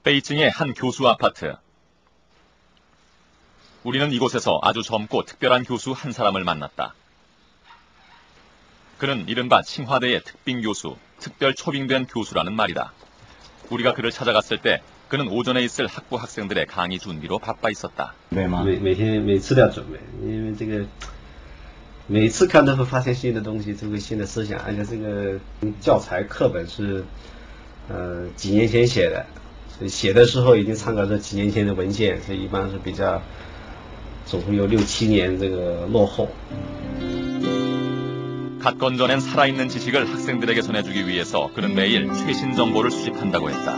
베이징의 한 교수 아파트. 우리는 이곳에서 아주 젊고 특별한 교수 한 사람을 만났다. 그는 이른바 칭화대의 특빙 교수, 특별 초빙된 교수라는 말이다. 우리가 그를 찾아갔을 때 그는 오전에 있을 학부 학생들의 강의 준비로 바빠 있었다. 每次都要准备，因为这个每次看都会发现新的东西，这个新的思想，而且这个教材课本是几年前写的，所以写的时候已经参考这几年前的文献，所以一般是比较总会有6、7年这个落后。 갓 건져낸 살아있는 지식을 학생들에게 전해주기 위해서 그는 매일 최신 정보를 수집한다고 했다.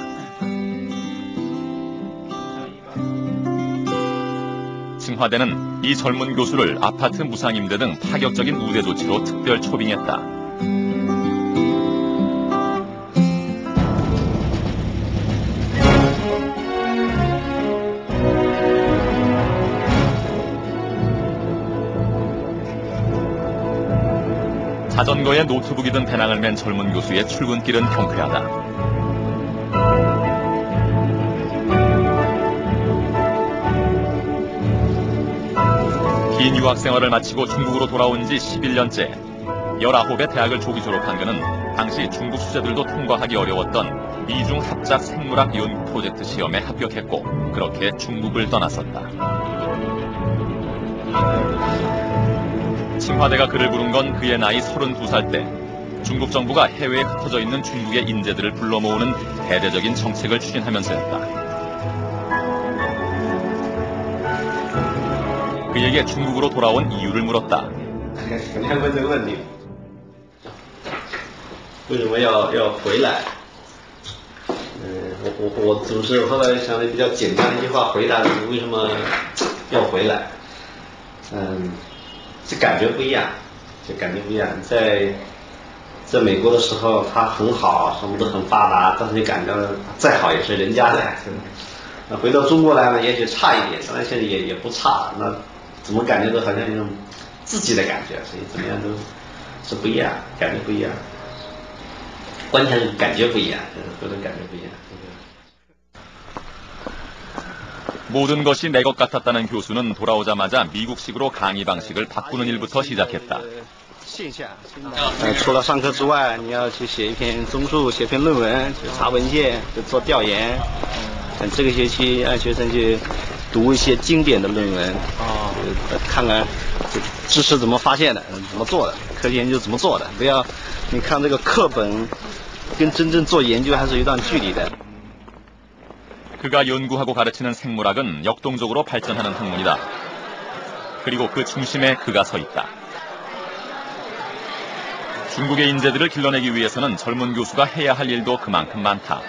칭화대는 이 젊은 교수를 아파트 무상임대 등 파격적인 우대 조치로 특별 초빙했다. 자전거에 노트북이 든 배낭을 맨 젊은 교수의 출근길은 경쾌하다. 긴 유학 생활을 마치고 중국으로 돌아온 지 11년째. 19의 대학을 조기 졸업한 그는 당시 중국 수재들도 통과하기 어려웠던 미중 합작 생물학 연구 프로젝트 시험에 합격했고 그렇게 중국을 떠났었다. 칭화대가 그를 부른 건 그의 나이 32살 때 중국 정부가 해외에 흩어져 있는 중국의 인재들을 불러 모으는 대대적인 정책을 추진하면서였다. 그에게 중국으로 돌아온 이유를 물었다. 肯定问这个问题，为什么要回来？我总是后来想的比较简单的一句话回答你为什么要回来？这感觉不一样，在美国的时候，它很好，什么都很发达，但是你感觉再好也是人家的。那回到中国来呢，也许差一点，当然现在也不差。那怎么感觉都好像那种自己的感觉，所以怎么样都是不一样，感觉不一样。关键是感觉不一样，各种感觉不一样。 모든 것이 내 것 같았다는 교수는 돌아오자마자 미국식으로 강의 방식을 바꾸는 일부터 시작했다. 除了上课之外，你要去写一篇综述，写篇论文，去查文献，去做调研。这个学期让学生去读一些经典的论文，看看知识怎么发现的，怎么做的，科学研究怎么做的。不要，你看这个课本，跟真正做研究还是有一段距离的。 그가 연구하고 가르치는 생물학은 역동적으로 발전하는 학문이다. 그리고 그 중심에 그가 서 있다. 중국의 인재들을 길러내기 위해서는 젊은 교수가 해야 할 일도 그만큼 많다.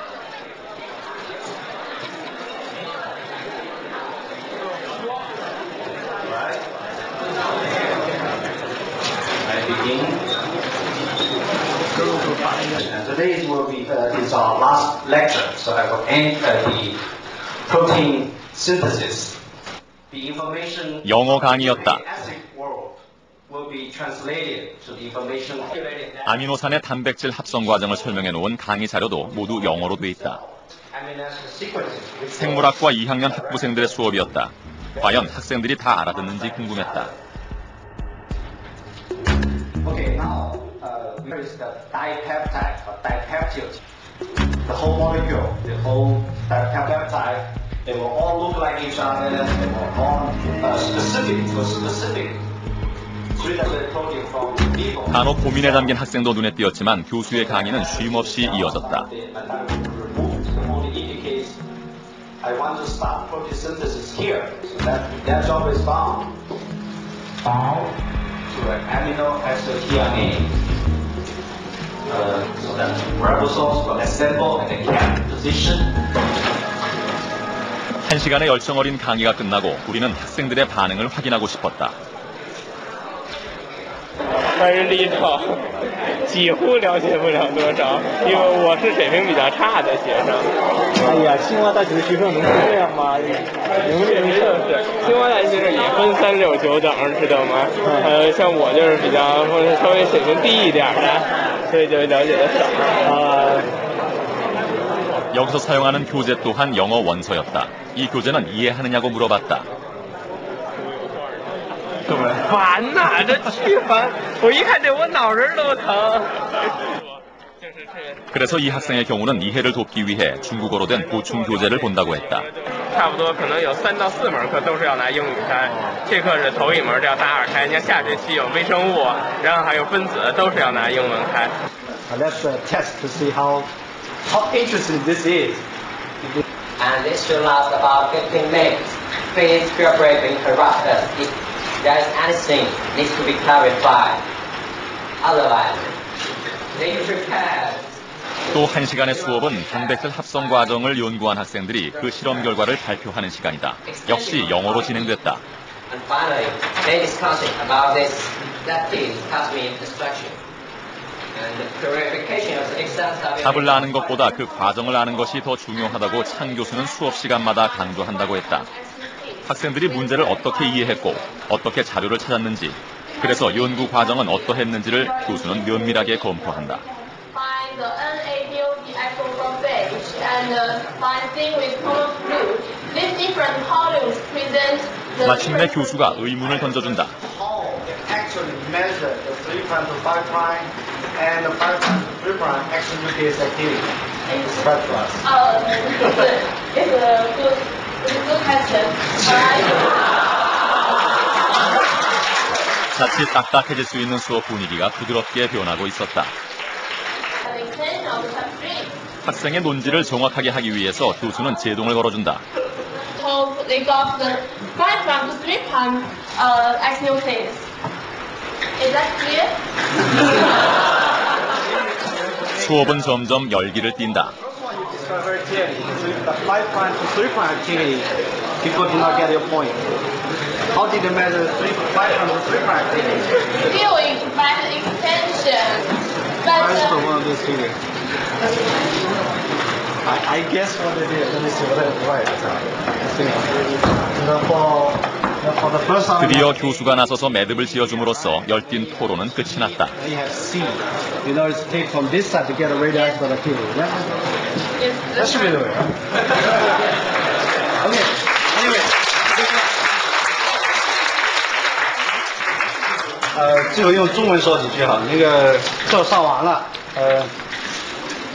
Today will be is our last lecture, so I will end the protein synthesis. The information 영어 강의였다. will be translated to the information. 아미노산의 단백질 합성 과정을 설명해 놓은 강의 자료도 모두 영어로 돼 있다. 생물학과 2학년 학부생들의 수업이었다. 과연 학생들이 다 알아듣는지 궁금했다. Okay, now here is the dipeptide or dipeptide. The whole molecule, the whole dipeptide, they will all look like each other. They will all specific to a specific. 간혹 고민에 담긴 학생도 눈에 띄었지만 교수의 강의는 쉼없이 이어졌다. I want to start protein synthesis here. So that job is bound to an amino acid tRNA. So that ribosomes will assemble and they can position. 1시간의 열정 어린 강의가 끝나고 우리는 학생들의 반응을 확인하고 싶었다. 但是历程几乎了解不了多少，因为我是水平比较差的学生。哎呀，清华大学的学生能是这样吗？能这样是，清华大学学生也分3、6、9等，知道吗？像我就是比较稍微水平低一点的，所以就了解的少。 여기서 사용하는 교재 또한 영어 원서였다. 이 교재는 이해하느냐고 물어봤다. 烦呐，这巨烦！我一看这我脑仁都疼。 그래서 이 학생의 경우는 이해를 돕기 위해 중국어로 된 보충 교재를 본다고 했다. 差不多可能有3到4门课都是要拿英语开，这课是头一门叫大二开，你像下学期有微生物，然后还有分子，都是要拿英文开。 Let's test to see how interesting this is. And this should last about 15 minutes. Please feel free to interrupt us if there is anything needs to be clarified. Otherwise, please prepare. 또 1시간의 수업은 단백질 합성 과정을 연구한 학생들이 그 실험 결과를 발표하는 시간이다. 역시 영어로 진행됐다. And finally, they discussing about this leptin cadmium destruction. And the purification of the excess of 답을 아는 것보다 그 과정을 아는 것이 더 중요하다고 창 교수는 수업 시간마다 강조한다고 했다. 학생들이 문제를 어떻게 이해했고 어떻게 자료를 찾았는지, 그래서 연구 과정은 어떠했는지를 교수는 면밀하게 검토한다. Find the NADOD isoprobate and find thing with common fluid. These different columns present the 마침내 교수가 의문을 던져준다. Actually measure the 3' to 5' and the 5' to 3' action nucleus activity. Describe to us. it's a good question. 자칫 딱딱해질 수 있는 수업 분위기가 부드럽게 변하고 있었다. The extension of the substrate. 학생의 논지를 정확하게 하기 위해서 교수는 제동을 걸어준다. So they got the 5' to 3' X nucleus. Is that clear? 수업은 점점 열기를 띈다. Very clearly, the 5' to 3' activity, people do not get your point. How did you measure the 5' to 3' activity? Still by the extension. Where's the But one of these figures? I guess what it is. Let me see what I write. I think for the first time. 드디어 교수가 나서서 매듭을 지어줌으로써 열띤 토론은 끝이 났다. You have C. You know, it's take from this side to get a radioisotope activity. Yeah? That should be the way. Okay. Anyway. 最后用中文说几句哈。那个课上完了，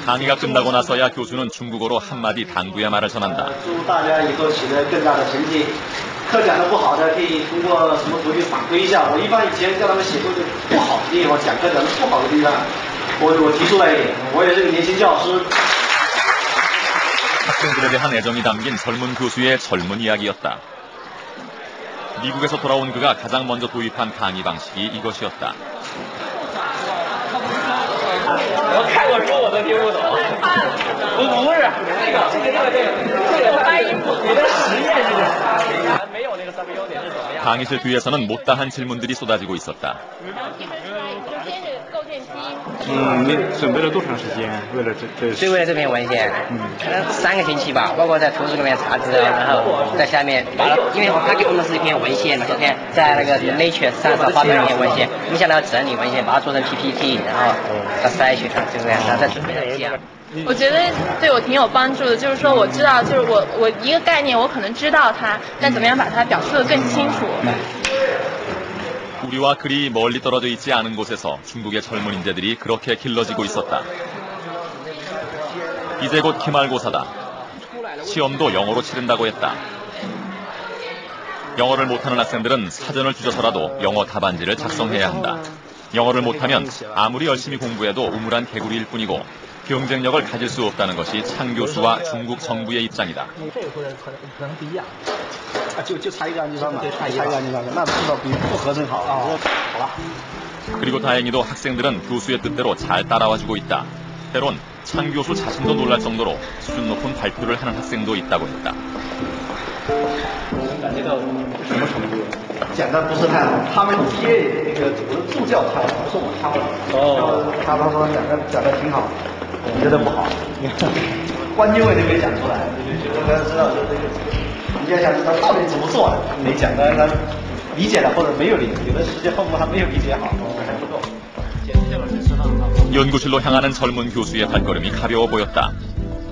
강의가 끝나고 나서야 교수는 중국어로 한마디 당부의 말을 전한다. 祝大家以后取得更大的成绩。课讲得不好的可以通过什么途径反馈一下。我一般以前叫他们写作就不好的地方，讲课讲得不好的地方，我提出来一点。我也是个年轻教师。 학생들에 대한 애정이 담긴 젊은 교수의 젊은 이야기였다. 미국에서 돌아온 그가 가장 먼저 도입한 강의 방식이 이것이었다. 我看过书我都听不懂。不是这个发音不，你的实验是啥？没有那个3个优点是怎么样？ 강의실 뒤에서는 못다한 질문들이 쏟아지고 있었다. 你准备了多长时间？为了就为了这篇文献，可能3个星期吧，包括在图书里面查资料，然后在下面把它，因为他给我们是一篇文献嘛，这篇在那个 Nature 上发表一篇文献，我们相当于整理文献，把它做成 PPT，然后再筛选，就这样，然后再准备来讲。我觉得对我挺有帮助的，就是说我知道，就是我一个概念我可能知道它，但怎么样把它表述得更清楚。 우리와 그리 멀리 떨어져 있지 않은 곳에서 중국의 젊은 인재들이 그렇게 길러지고 있었다. 이제 곧 기말고사다. 시험도 영어로 치른다고 했다. 영어를 못하는 학생들은 사전을 뒤져서라도 영어 답안지를 작성해야 한다. 영어를 못하면 아무리 열심히 공부해도 우물한 개구리일 뿐이고 경쟁력을 가질 수 없다는 것이 창 교수와 중국 정부의 입장이다. 그리고 다행히도 학생들은 교수의 뜻대로 잘 따라와주고 있다. 때론 창 교수 자신도 놀랄 정도로 수준 높은 발표를 하는 학생도 있다고 했다. 讲的不是太好，他们贴那个我的助教太好，不是我他们。他说讲的挺好，我觉得不好，关键位都没讲出来，我们知道这个，你要想知道到底怎么做的，没讲的他理解了或者没有理解，有的时间后面还没有理解好，还不够。 연구실로 향하는 젊은 교수의 발걸음이 가벼워 보였다.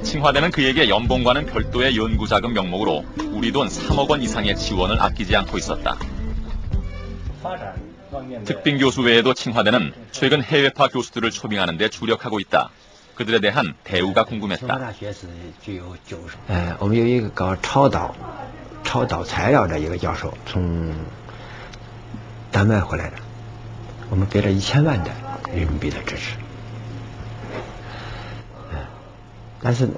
칭화대는 그에게 연봉과는 별도의 연구자금 명목으로 우리 돈 3억 원 이상의 지원을 아끼지 않고 있었다. 특빙 교수 외에도 칭화대는 최근 해외파 교수들을 초빙하는 데 주력하고 있다. 그들에 대한 대우가 궁금했다. 我们有一个搞超导材料的一个教授从丹麦回来的，我们给了1000万的人民币的支持。但是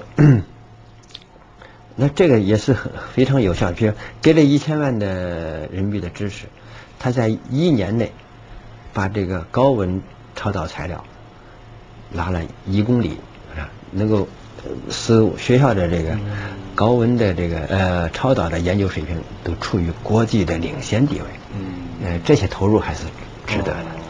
那这个也是非常有效，比如给了1000万的人民币的支持，他在1年内把这个高温超导材料拉了1公里，能够使学校的这个高温的这个超导的研究水平都处于国际的领先地位。这些投入还是值得的。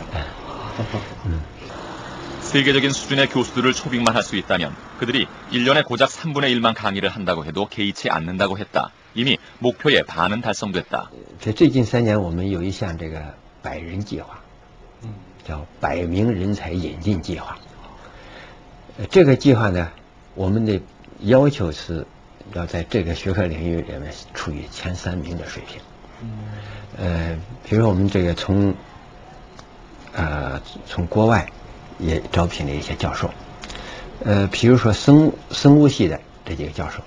세계적인 수준의 교수들을 초빙만 할 수 있다면 그들이 1년에 고작 3분의 1만 강의를 한다고 해도 개의치 않는다고 했다. 이미 목표의 반은 달성됐다. 最近3年我们有一项这个100人计划，叫100名人才引进计划。这个计划呢，我们的要求是要在这个学科领域里面处于前3名的水平。比如说我们这个从国外也招聘了一些教授，比如说生物系的这几个教授，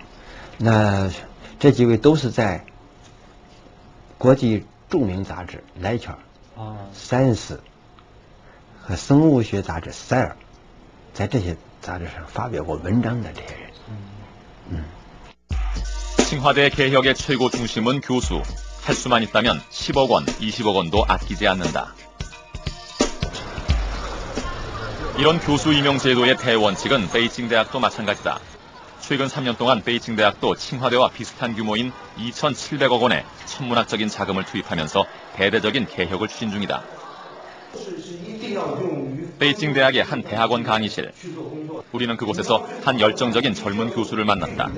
那这几位都是在国际著名杂志《Nature》、Science 和生物学杂志《Cell》在这些杂志上发表过文章的这些人。 칭화대 개혁의 최고 중심은 교수. 할 수만 있다면 10억 원, 20억 원도 아끼지 않는다. 이런 교수 임용 제도의 대원칙은 베이징 대학도 마찬가지다. 최근 3년 동안 베이징 대학도 칭화대와 비슷한 규모인 2,700억 원의 천문학적인 자금을 투입하면서 대대적인 개혁을 추진 중이다. 베이징 대학의 한 대학원 강의실. 우리는 그곳에서 한 열정적인 젊은 교수를 만났다.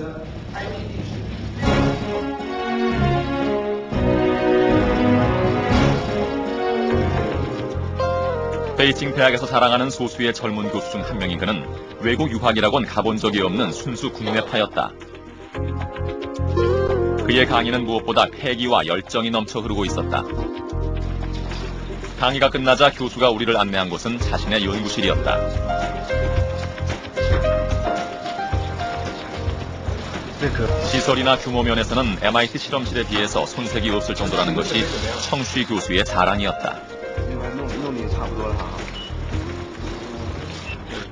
베이징 대학에서 자랑하는 소수의 젊은 교수 중 한 명인 그는 외국 유학이라곤 가본 적이 없는 순수 국내파였다. 그의 강의는 무엇보다 패기와 열정이 넘쳐 흐르고 있었다. 강의가 끝나자 교수가 우리를 안내한 곳은 자신의 연구실이었다. 시설이나 규모 면에서는 MIT 실험실에 비해서 손색이 없을 정도라는 것이 청슈 교수의 자랑이었다.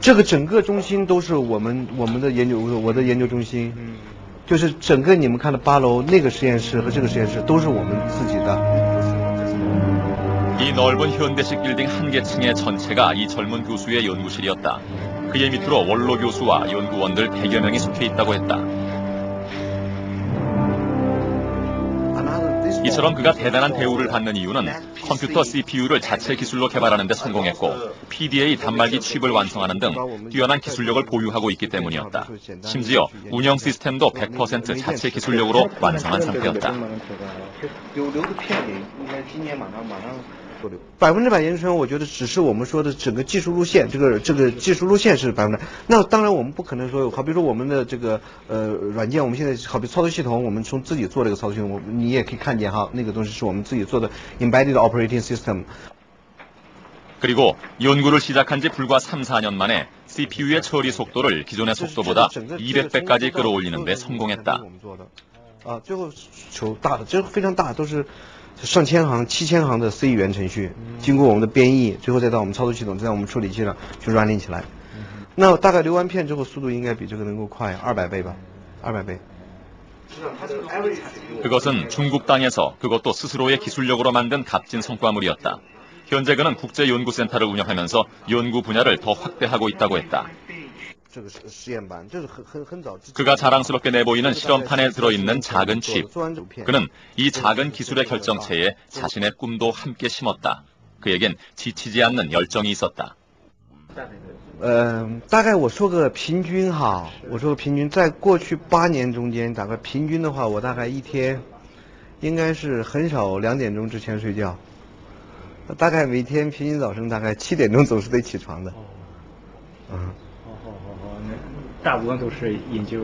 这个整个中心都是我的研究，我的研究中心，就是整个你们看的8楼那个实验室和这个实验室都是我们自己的。 이 넓은 현대식 빌딩 한 개층의 전체가 이 젊은 교수의 연구실이었다. 그의 밑으로 원로 교수와 연구원들 100여 명이 속해 있다고 했다. 이처럼 그가 대단한 대우를 받는 이유는 컴퓨터 CPU를 자체 기술로 개발하는 데 성공했고 PDA 단말기 칩을 완성하는 등 뛰어난 기술력을 보유하고 있기 때문이었다. 심지어 운영 시스템도 100% 자체 기술력으로 완성한 상태였다. 100%研究生，我觉得只是我们说的整个技术路线，这个技术路线是100%。那当然我们不可能说，好比说我们的这个软件，我们现在好比操作系统，我们从自己做这个操作系统，你也可以看见哈，那个东西是我们自己做的 embedded operating system。 그리고 연구를 시작한 지 불과 3, 4년 만에 CPU의 처리 속도를 기존의 속도보다 200배까지 끌어올리는 데 성공했다. 最后求大的，这非常大，都是 上千行、7000行的 C 语言程序，经过我们的编译，最后再到我们操作系统，再到我们处理器上去 running 起来。那大概流完片之后，速度应该比这个能够快200倍吧，200倍。 그것은 중국 땅에서 그것도 스스로의 기술력으로 만든 값진 성과물이었다. 현재 그는 국제연구센터를 운영하면서 연구 분야를 더 확대하고 있다고 했다. 그가 자랑스럽게 내보이는 실험판에 들어있는 작은 칩. 그는 이 작은 기술의 결정체에 자신의 꿈도 함께 심었다. 그에겐 지치지 않는 열정이 있었다. 大概我说个平均哈，我说个平均，在过去8年中间，大概平均的话，我大概一天应该是很少2点钟之前睡觉，大概每天平均早晨大概7点钟总是得起床的。大部分都是研究。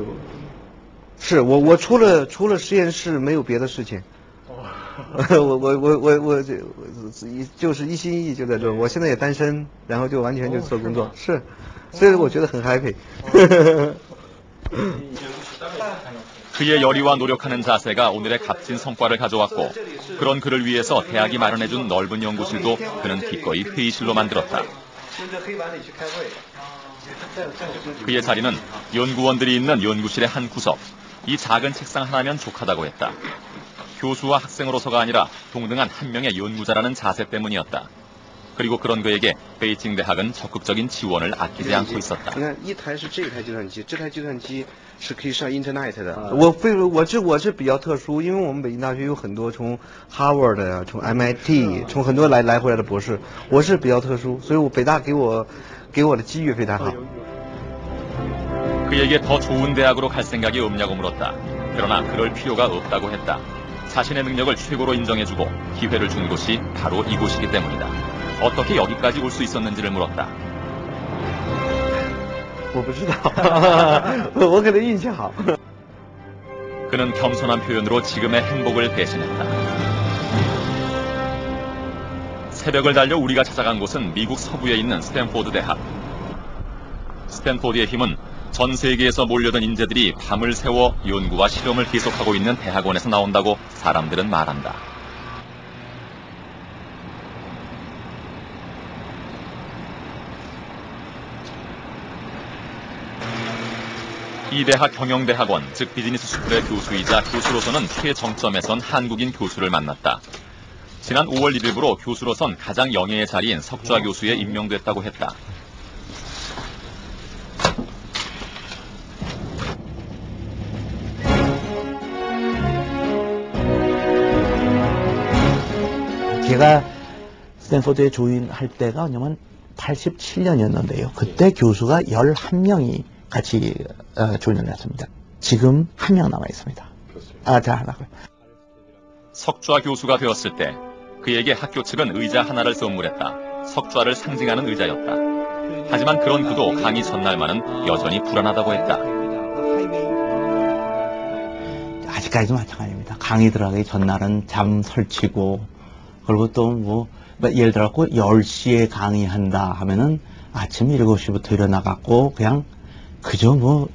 是我除了实验室没有别的事情。我就是一心一意就在这。我现在也单身，然后就完全就做工作。是，所以我觉得很 happy。 그의 열의와 노력하는 자세가 오늘의 값진 성과를 가져왔고 그런 그를 위해서 대학이 마련해준 넓은 연구실도 그는 기꺼이 회의실로 만들었다. 그의 자리는 연구원들이 있는 연구실의 한 구석. 이 작은 책상 하나면 족하다고 했다. 교수와 학생으로서가 아니라 동등한 한 명의 연구자라는 자세 때문이었다. 그리고 그런 그에게 베이징 대학은 적극적인 지원을 아끼지 않고 있었다. 一台是这台计算机，这台计算机是可以上 Internet 的。我是比较特殊，因为我们北京大学有很多从 Harvard 呀、从 MIT、从很多来回来的博士，我是比较特殊，所以我北大给我的机遇非常好。 그에게 더 좋은 대학으로 갈 생각이 없냐고 물었다. 그러나 그럴 필요가 없다고 했다. 자신의 능력을 최고로 인정해주고 기회를 준 곳이 바로 이곳이기 때문이다. 어떻게 여기까지 올 수 있었는지를 물었다. 我不知道，我可能运气好。 그는 겸손한 표현으로 지금의 행복을 대신했다. 새벽을 달려 우리가 찾아간 곳은 미국 서부에 있는 스탠포드 대학. 스탠포드의 힘은 전 세계에서 몰려든 인재들이 밤을 새워 연구와 실험을 계속하고 있는 대학원에서 나온다고 사람들은 말한다. 이 대학 경영대학원, 즉 비즈니스 스쿨의 교수이자 교수로서는 최정점에 선 한국인 교수를 만났다. 지난 5월 1일부로 교수로선 가장 영예의 자리인 석좌 교수에 임명됐다고 했다. 제가 스탠포드에 조인할 때가 뭐냐면 87년이었는데요. 그때 교수가 11명이 같이 조인을 했습니다. 지금 1명 남아 있습니다. 자, 하나고요. 석좌 교수가 되었을 때 그에게 학교 측은 의자 하나를 선물했다. 석좌를 상징하는 의자였다. 하지만 그런 그도 강의 전날만은 여전히 불안하다고 했다. 아직까지도 마찬가지입니다. 강의 들어가기 전날은 잠 설치고 그리고 또 뭐 예를 들어 10시에 강의한다 하면은 아침 7시부터 일어나갖고 그냥 그저 뭐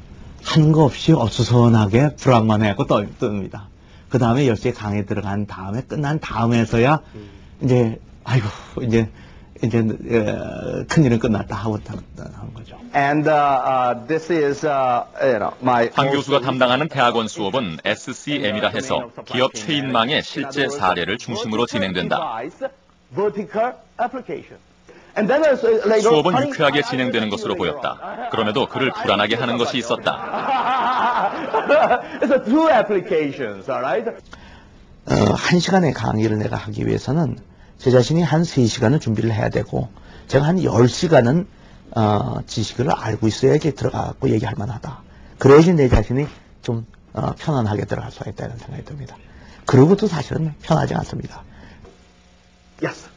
하는 거 없이 어수선하게 불안만 해갖고 뜹니다. 그 다음에 10시에 강의 들어간 다음에 끝난 다음에서야 이제 아이고 이제 큰일은 끝났다 하고 하는 거죠. And this is my 황 교수가 담당하는 대학원 수업은 SCM이라 해서 기업 최인망의 실제 사례를 중심으로 진행된다. 수업은 유쾌하게 진행되는 것으로 보였다. 그럼에도 그를 불안하게 하는 것이 있었다. 1시간의 강의를 내가 하기 위해서는 제 자신이 한 3시간은 준비를 해야 되고 제가 한 10시간은 지식을 알고 있어야지 들어가고 얘기할 만하다. 그래야지 내 자신이 좀 편안하게 들어갈 수가 있다는 생각이 듭니다. 그러고도 사실은 편하지 않습니다. Yes.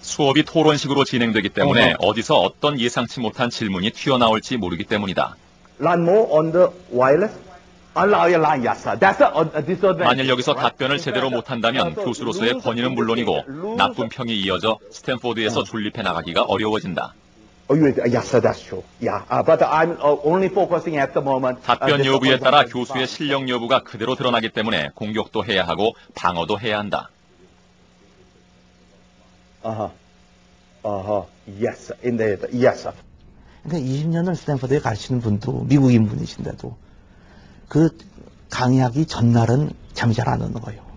수업이 토론식으로 진행되기 때문에 어디서 어떤 예상치 못한 질문이 튀어나올지 모르기 때문이다. Learn more on the wireless. 만일 여기서 답변을 제대로 못한다면 교수로서의 권위는 물론이고 나쁜 평이 이어져 스탠포드에서 존립해 나가기가 어려워진다. 답변 여부에 따라 교수의 실력 여부가 그대로 드러나기 때문에 공격도 해야 하고 방어도 해야 한다. Yes, indeed. Yes. 그러니까 20년을 스탠포드에 가르치는 분도 미국인 분이신데도 그 강의하기 전날은 잠이 잘 안 오는 거예요.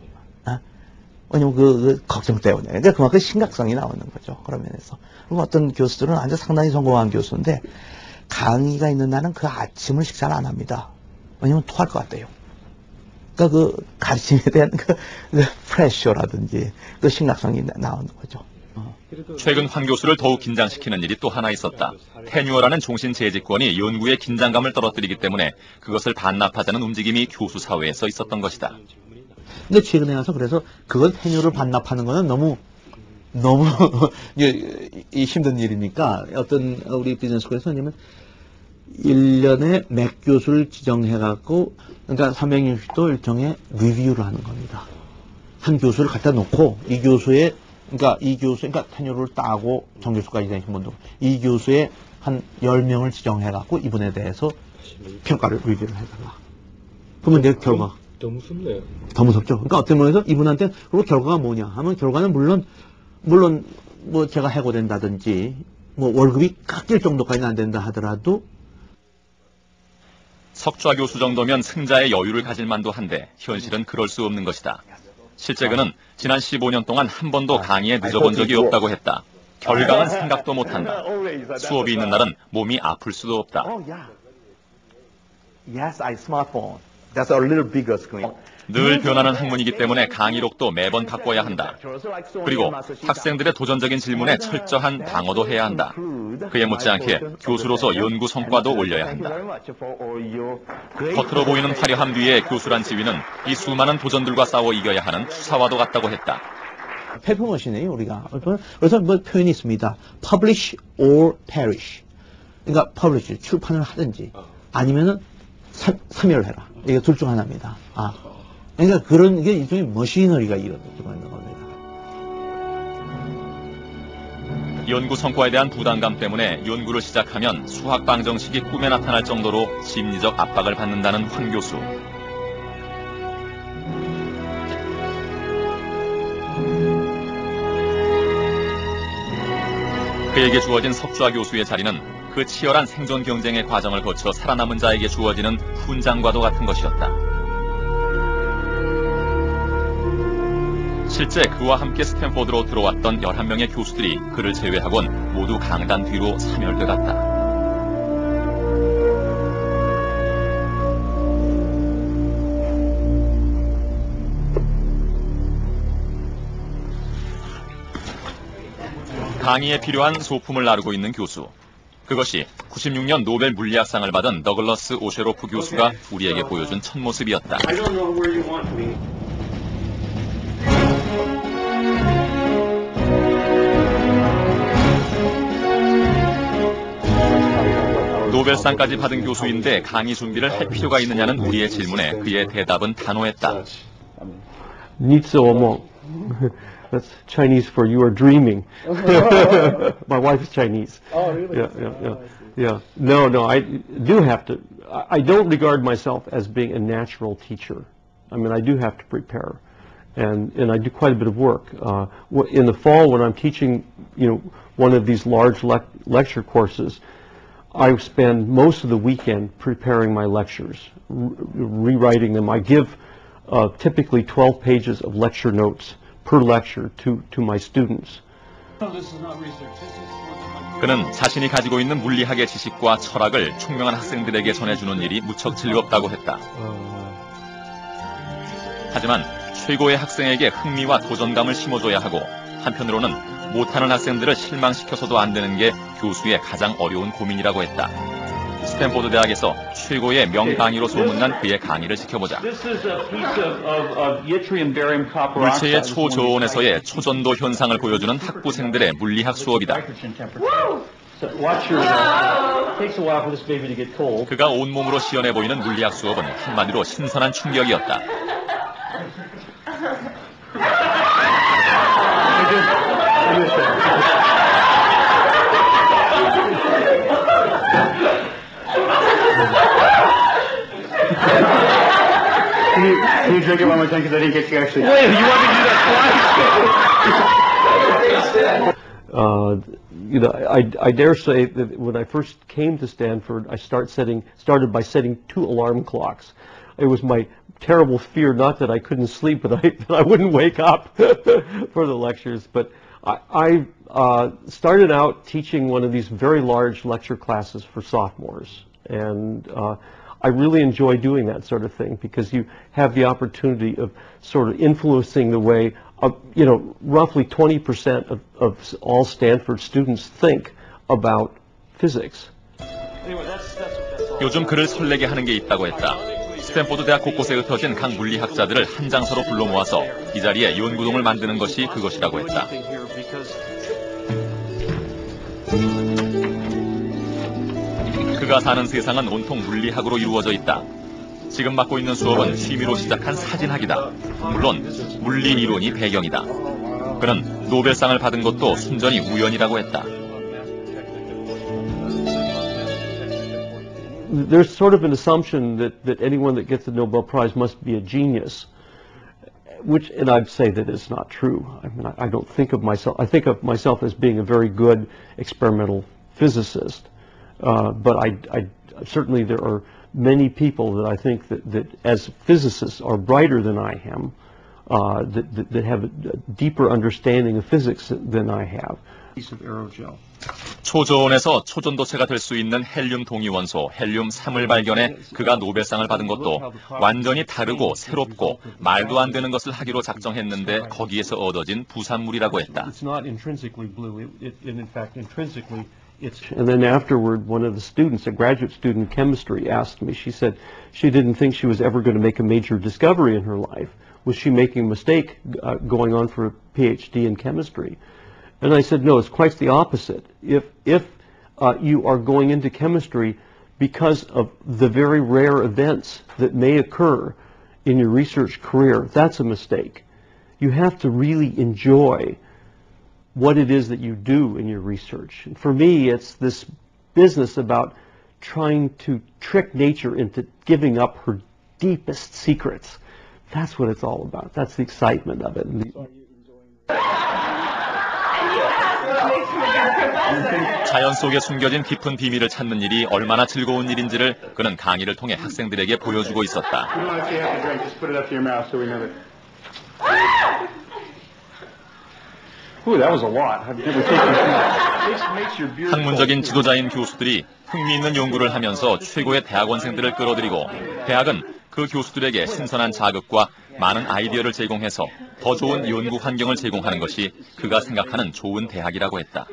왜냐면 그 걱정 때문에. 그러니까 그만큼 심각성이 나오는 거죠. 그런 면에서. 그리고 어떤 교수들은 아주 상당히 성공한 교수인데 강의가 있는 날은 그 아침을 식사를 안 합니다. 왜냐면 토할 것 같대요. 그러니까 그 가르침에 대한 그 프레셔라든지 그 심각성이 나오는 거죠. 최근 황 교수를 더욱 긴장시키는 일이 또 하나 있었다. 테뉴어라는 종신 재직권이 연구의 긴장감을 떨어뜨리기 때문에 그것을 반납하자는 움직임이 교수 사회에서 있었던 것이다. 근데 최근에 와서 그래서 그걸 테뉴어를 반납하는 거는 너무 힘든 일이니까 어떤 우리 비즈니스 스쿨에서 왜냐면 1년에 몇 교수를 지정해갖고, 그러니까 360도 일종의 리뷰를 하는 겁니다. 한 교수를 갖다 놓고, 이 교수의, 그러니까 테뉴를 따고 정교수까지 되신 분도, 이 교수의 한 10명을 지정해갖고 이분에 대해서 평가를 리뷰를 해달라. 그러면 내 결과. 너무 무섭네요. 더 무섭죠. 그러니까 어떤 면에서 이분한테, 그리고 결과가 뭐냐 하면 결과는 물론 뭐 제가 해고된다든지, 뭐 월급이 깎일 정도까지는 안 된다 하더라도 석좌 교수 정도면 승자의 여유를 가질 만도 한데 현실은 그럴 수 없는 것이다. 실제 그는 지난 15년 동안 한 번도 강의에 늦어본 적이 없다고 했다. 결강은 생각도 못한다. 수업이 있는 날은 몸이 아플 수도 없다. Yes, I smartphone. That's a little bigger screen. 늘 변하는 학문이기 때문에 강의록도 매번 바꿔야 한다. 그리고 학생들의 도전적인 질문에 철저한 방어도 해야 한다. 그에 못지않게 교수로서 연구 성과도 올려야 한다. 겉으로 보이는 화려함 뒤에 교수란 지위는 이 수많은 도전들과 싸워 이겨야 하는 투사와도 같다고 했다. 페퍼머신이에요, 우리가. 그래서 뭐 표현이 있습니다. publish or perish. 그러니까 publish, 출판을 하든지 아니면은 참여를 해라. 이게 둘 중 하나입니다. 그러니까 그런 게 일종의 머시너리가 이루어지고 있는 겁니다. 연구 성과에 대한 부담감 때문에 연구를 시작하면 수학 방정식이 꿈에 나타날 정도로 심리적 압박을 받는다는 황 교수. 그에게 주어진 석좌 교수의 자리는 그 치열한 생존 경쟁의 과정을 거쳐 살아남은 자에게 주어지는 훈장과도 같은 것이었다. 실제 그와 함께 스탠포드로 들어왔던 11명의 교수들이 그를 제외하곤 모두 강단 뒤로 사멸돼 갔다. 강의에 필요한 소품을 나르고 있는 교수. 그것이 96년 노벨 물리학상을 받은 더글러스 오셰로프 교수가 우리에게 보여준 첫 모습이었다. 노벨상까지 받은 교수인데 강의 준비를 할 필요가 있느냐는 우리의 질문에 그의 대답은 단호했다. That's Chinese for you are dreaming. My wife is Chinese. Oh, really? Yeah. No, I do have to. I don't regard myself as being a natural teacher. I mean, I do have to prepare. And I do quite a bit of work. In the fall when I'm teaching, one of these large lecture courses, I spend most of the weekend preparing my lectures, rewriting them. I give typically 12 pages of lecture notes per lecture to my students. 그는 자신이 가지고 있는 물리학의 지식과 철학을 총명한 학생들에게 전해주는 일이 무척 즐겁다고 했다. 하지만 최고의 학생에게 흥미와 도전감을 심어줘야 하고 한편으로는 못하는 학생들을 실망시켜서도 안 되는 게 교수의 가장 어려운 고민이라고 했다. 스탠포드 대학에서 최고의 명강의로 소문난 그의 강의를 지켜보자. 물체의 초저온에서의 초전도 현상을 보여주는 학부생들의 물리학 수업이다. 그가 온몸으로 시연해 보이는 물리학 수업은 한마디로 신선한 충격이었다. Can you drink it one more time because I didn't get to actually. Wait, you want me to do that twice? I dare say that when I first came to Stanford, I started by setting 2 alarm clocks. It was my terrible fear, not that I couldn't sleep, but that I wouldn't wake up for the lectures. But I started out teaching one of these very large lecture classes for sophomores, and I really enjoy doing that sort of thing because you have the opportunity of sort of influencing the way, roughly 20% of all Stanford students think about physics. 요즘 그를 설레게 하는 게 있다고 했다. 스탠포드 대학 곳곳에 흩어진 각 물리학자들을 한 장소로 불러 모아서 이 자리에 연구동을 만드는 것이 그것이라고 했다. 그가 사는 세상은 온통 물리학으로 이루어져 있다. 지금 맡고 있는 수업은 취미로 시작한 사진학이다. 물론 물리 이론이 배경이다. 그는 노벨상을 받은 것도 순전히 우연이라고 했다. There's sort of an assumption that anyone that gets the Nobel Prize must be a genius, and I'd say that it's not true. I mean, I don't think of myself. I think of myself as being a very good experimental physicist, but I certainly there are many people that I think that as physicists are brighter than I am, that have a deeper understanding of physics than I have. Piece of aerogel. 초저온에서 초전도체가 될 수 있는 헬륨 동위원소 헬륨-3을 발견해 그가 노벨상을 받은 것도 완전히 다르고 새롭고 말도 안 되는 것을 하기로 작정했는데 거기에서 얻어진 부산물이라고 했다. And then afterward, one of the students, a graduate student in chemistry, asked me, she said she didn't think she was ever going to make a major discovery in her life. Was she making a mistake going on for a PhD in chemistry? And I said, no, it's quite the opposite. If you are going into chemistry because of the very rare events that may occur in your research career, that's a mistake. You have to really enjoy what it is that you do in your research. And for me, it's this business about trying to trick nature into giving up her deepest secrets. That's what it's all about. That's the excitement of it. 자연 속에 숨겨진 깊은 비밀을 찾는 일이 얼마나 즐거운 일인지를 그는 강의를 통해 학생들에게 보여주고 있었다. 학문적인 지도자인 교수들이 흥미있는 연구를 하면서 최고의 대학원생들을 끌어들이고 대학은 그 교수들에게 신선한 자극과 많은 아이디어를 제공해서 더 좋은 연구 환경을 제공하는 것이 그가 생각하는 좋은 대학이라고 했다.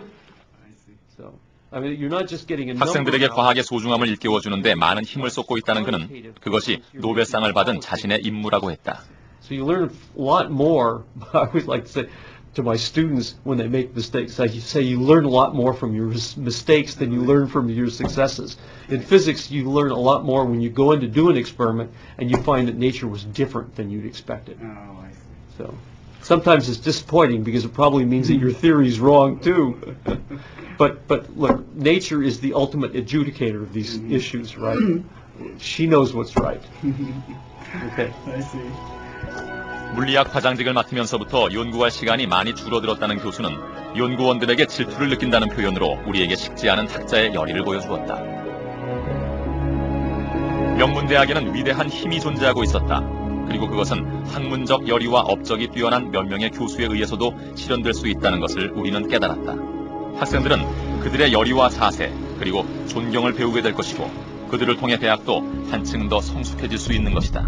학생들에게 과학의 소중함을 일깨워주는데 많은 힘을 쏟고 있다는 그는 그것이 노벨상을 받은 자신의 임무라고 했다. So you learn a lot more. I always like to say to my students when they make mistakes, I say you learn a lot more from your mistakes than you learn from your successes. In physics, you learn a lot more when you go in to do an experiment and you find that nature was different than you'd expected. Oh, I see. So sometimes it's disappointing because it probably means that your theory is wrong too. But look, nature is the ultimate adjudicator of these issues, right? She knows what's right. Okay. I see. 물리학 과장직을 맡으면서부터 연구할 시간이 많이 줄어들었다는 교수는 연구원들에게 질투를 느낀다는 표현으로 우리에게 식지 않은 학자의 열의를 보여주었다. 명문대학에는 위대한 힘이 존재하고 있었다. 그리고 그것은 학문적 열의와 업적이 뛰어난 몇 명의 교수에 의해서도 실현될 수 있다는 것을 우리는 깨달았다. 학생들은 그들의 열의와 자세 그리고 존경을 배우게 될 것이고 그들을 통해 대학도 한층 더 성숙해질 수 있는 것이다.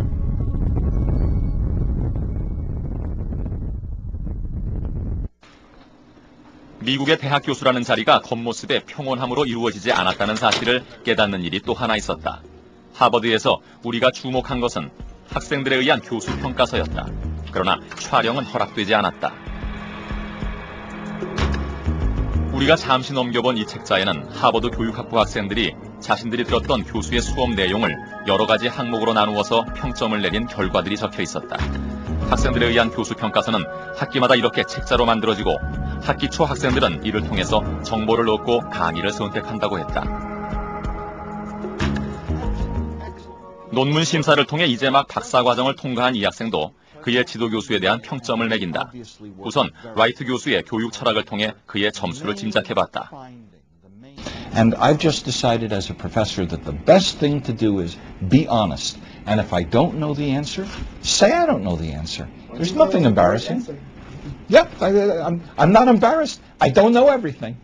미국의 대학 교수라는 자리가 겉모습의 평온함으로 이루어지지 않았다는 사실을 깨닫는 일이 또 하나 있었다. 하버드에서 우리가 주목한 것은 학생들에 의한 교수 평가서였다. 그러나 촬영은 허락되지 않았다. 우리가 잠시 넘겨본 이 책자에는 하버드 교육학부 학생들이 자신들이 들었던 교수의 수업 내용을 여러 가지 항목으로 나누어서 평점을 내린 결과들이 적혀 있었다. 학생들에 의한 교수 평가서는 학기마다 이렇게 책자로 만들어지고 학기 초 학생들은 이를 통해서 정보를 얻고 강의를 선택한다고 했다. 논문 심사를 통해 이제 막 박사 과정을 통과한 이 학생도 그의 지도 교수에 대한 평점을 매긴다. 우선 라이트 교수의 교육 철학을 통해 그의 점수를 짐작해봤다. And I've just decided as a professor that the best thing to do is be honest. And if I don't know the answer, say I don't know the answer. There's nothing embarrassing. Yep, I'm not embarrassed. I don't know everything.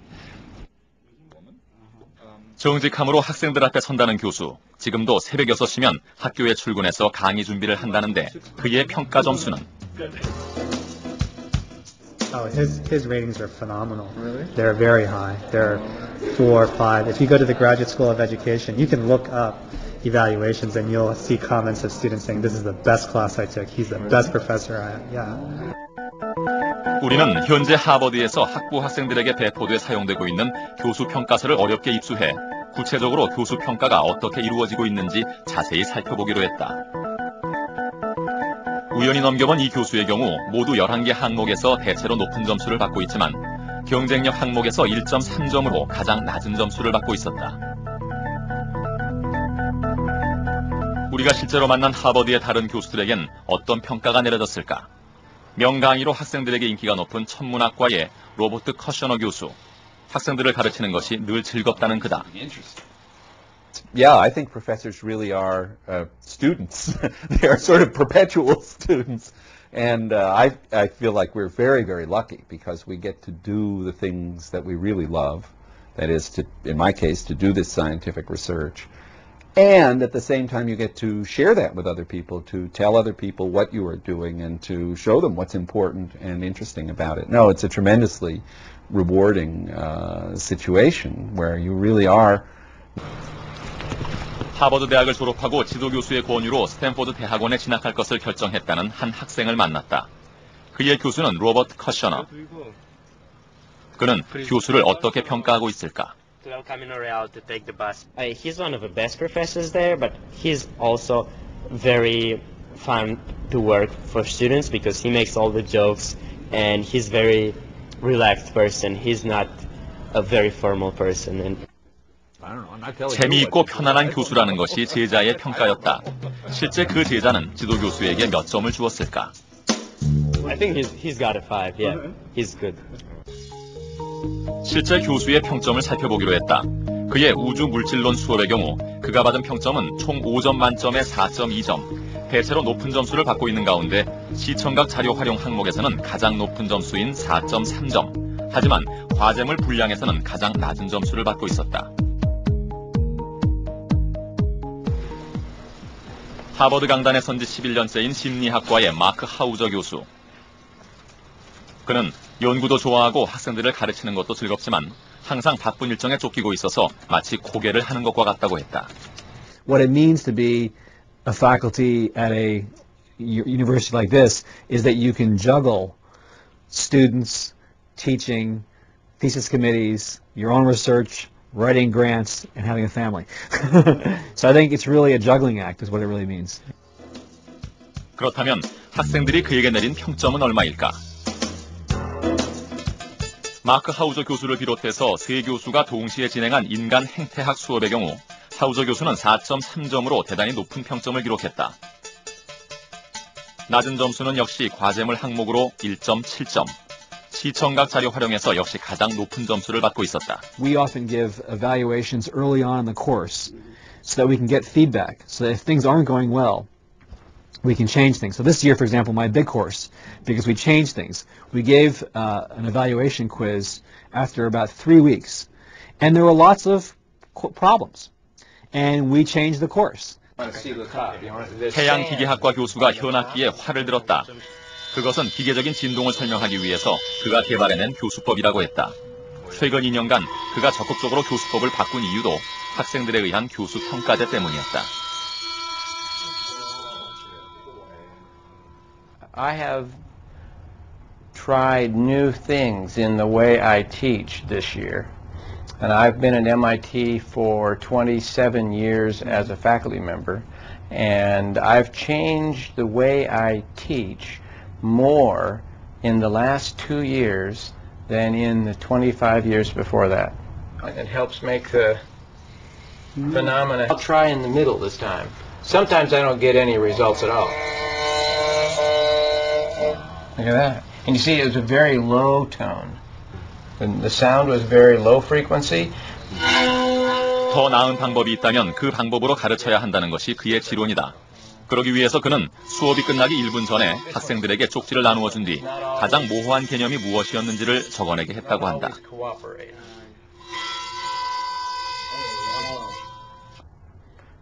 정직함으로 학생들 앞에 선다는 교수. 지금도 새벽 6시면 학교에 출근해서 강의 준비를 한다는데 그의 평가 점수는 Oh, his ratings are phenomenal. Really? They're very high. They're 4, 5. If you go to the Graduate School of Education, you can look up evaluations and you'll see comments of students saying, this is the best class I took. He's the best professor I had. Yeah. 우리는 현재 하버드에서 학부 학생들에게 배포돼 사용되고 있는 교수 평가서를 어렵게 입수해 구체적으로 교수 평가가 어떻게 이루어지고 있는지 자세히 살펴보기로 했다. 우연히 넘겨본 이 교수의 경우 모두 11개 항목에서 대체로 높은 점수를 받고 있지만 경쟁력 항목에서 1.3점으로 가장 낮은 점수를 받고 있었다. 우리가 실제로 만난 하버드의 다른 교수들에겐 어떤 평가가 내려졌을까? 명강의로 학생들에게 인기가 높은 천문학과의 로버트 커셔너 교수. 학생들을 가르치는 것이 늘 즐겁다는 그다. Yeah, I think professors really are students. They are sort of perpetual students. And I feel like we're very, very lucky because we get to do the things that we really love. That is, in my case, to do this scientific research. And at the same time, you get to share that with other people, to tell other people what you are doing and to show them what's important and interesting about it. No, it's a tremendously rewarding situation where you really are. 하버드 대학을 졸업하고 지도교수의 권유로 스탠포드 대학원에 진학할 것을 결정했다는 한 학생을 만났다. 그의 교수는 로버트 커셔너. 그는 교수를 어떻게 평가하고 있을까? He's one of the best professors there, but he's also very fun to work for students because he makes all the jokes and he's very relaxed person. He's not a very formal person. And 재미있고 편안한 교수라는 것이 제자의 평가였다. 실제 그 제자는 지도교수에게 몇 점을 주었을까? I think he's got a 5. Yeah, he's good. 실제 교수의 평점을 살펴보기로 했다. 그의 우주 물질론 수업의 경우 그가 받은 평점은 총 5점 만점에 4.2점. 대체로 높은 점수를 받고 있는 가운데 시청각 자료 활용 항목에서는 가장 높은 점수인 4.3점. 하지만 과제물 분량에서는 가장 낮은 점수를 받고 있었다. 하버드 강단에 선 지 11년째인 심리학과의 마크 하우저 교수. 그는 연구도 좋아하고 학생들을 가르치는 것도 즐겁지만 항상 바쁜 일정에 쫓기고 있어서 마치 고개를 하는 것과 같다고 했다. What it means to be a faculty at a university like this is that you can juggle students, teaching, thesis committees, your own research, writing grants, and having a family. So I think it's really a juggling act is what it really means. 그렇다면 학생들이 그에게 내린 평점은 얼마일까? 마크 하우저 교수를 비롯해서 세 교수가 동시에 진행한 인간 행태학 수업의 경우 하우저 교수는 4.3점으로 대단히 높은 평점을 기록했다. 낮은 점수는 역시 과제물 항목으로 1.7점. 시청각 자료 활용에서 역시 가장 높은 점수를 받고 있었다. We often give evaluations early on in the course so that we can get feedback. So that if things aren't going well, we can change things. So this year, for example, my big course, because we changed things, we gave an evaluation quiz after about 3 weeks. And there were lots of problems. And we changed the course. 해양기계학과 교수가 현악기에 화를 들었다. 그것은 기계적인 진동을 설명하기 위해서 그가 개발해낸 교수법이라고 했다. 최근 2년간 그가 적극적으로 교수법을 바꾼 이유도 학생들에 의한 교수 평가제 때문이었다. I have tried new things in the way I teach this year. And I've been at MIT for 27 years as a faculty member. And I've changed the way I teach more in the last 2 years than in the 25 years before that. It helps make the phenomena. I'll try in the middle this time. Sometimes I don't get any results at all. Look at that. And you see it was a very low tone. The sound was very low frequency. 더 나은 방법이 있다면 그 방법으로 가르쳐야 한다는 것이 그의 지론이다. 그러기 위해서 그는 수업이 끝나기 1분 전에 학생들에게 쪽지를 나누어 준 뒤 가장 모호한 개념이 무엇이었는지를 적어내게 했다고 한다.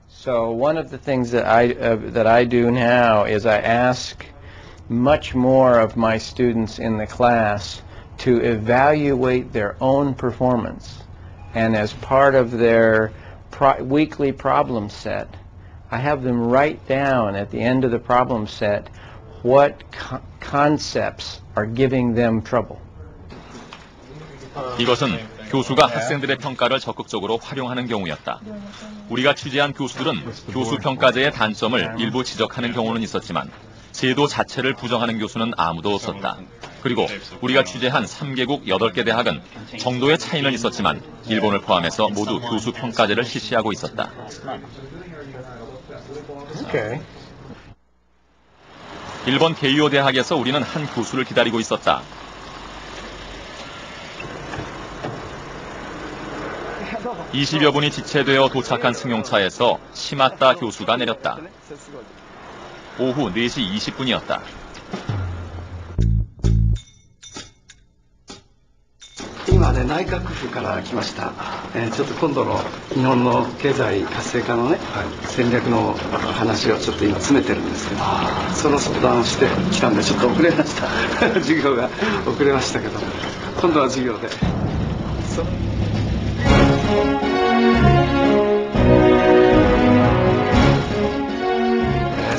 So one of the things that I do now is I ask much more of my students in the class to evaluate their own performance. And as part of their weekly problem set, I have them write down at the end of the problem set what concepts are giving them trouble. 이것은 교수가 학생들의 평가를 적극적으로 활용하는 경우였다. 우리가 취재한 교수들은 교수 평가제의 단점을 일부 지적하는 경우는 있었지만 제도 자체를 부정하는 교수는 아무도 없었다. 그리고 우리가 취재한 3개국 8개 대학은 정도의 차이는 있었지만 일본을 포함해서 모두 교수 평가제를 실시하고 있었다. 일본 게이오 대학에서 우리는 한 교수를 기다리고 있었다. 20여 분이 지체되어 도착한 승용차에서 시마타 교수가 내렸다. 오후 4시 20분이었다. 今ね、内閣府から来ました。ちょっと今度の日本の経済活性化のね、戦略の話をちょっと今詰めてるんですけど、その相談をしてきたんでちょっと遅れました。授業が遅れましたけど、今度は授業で。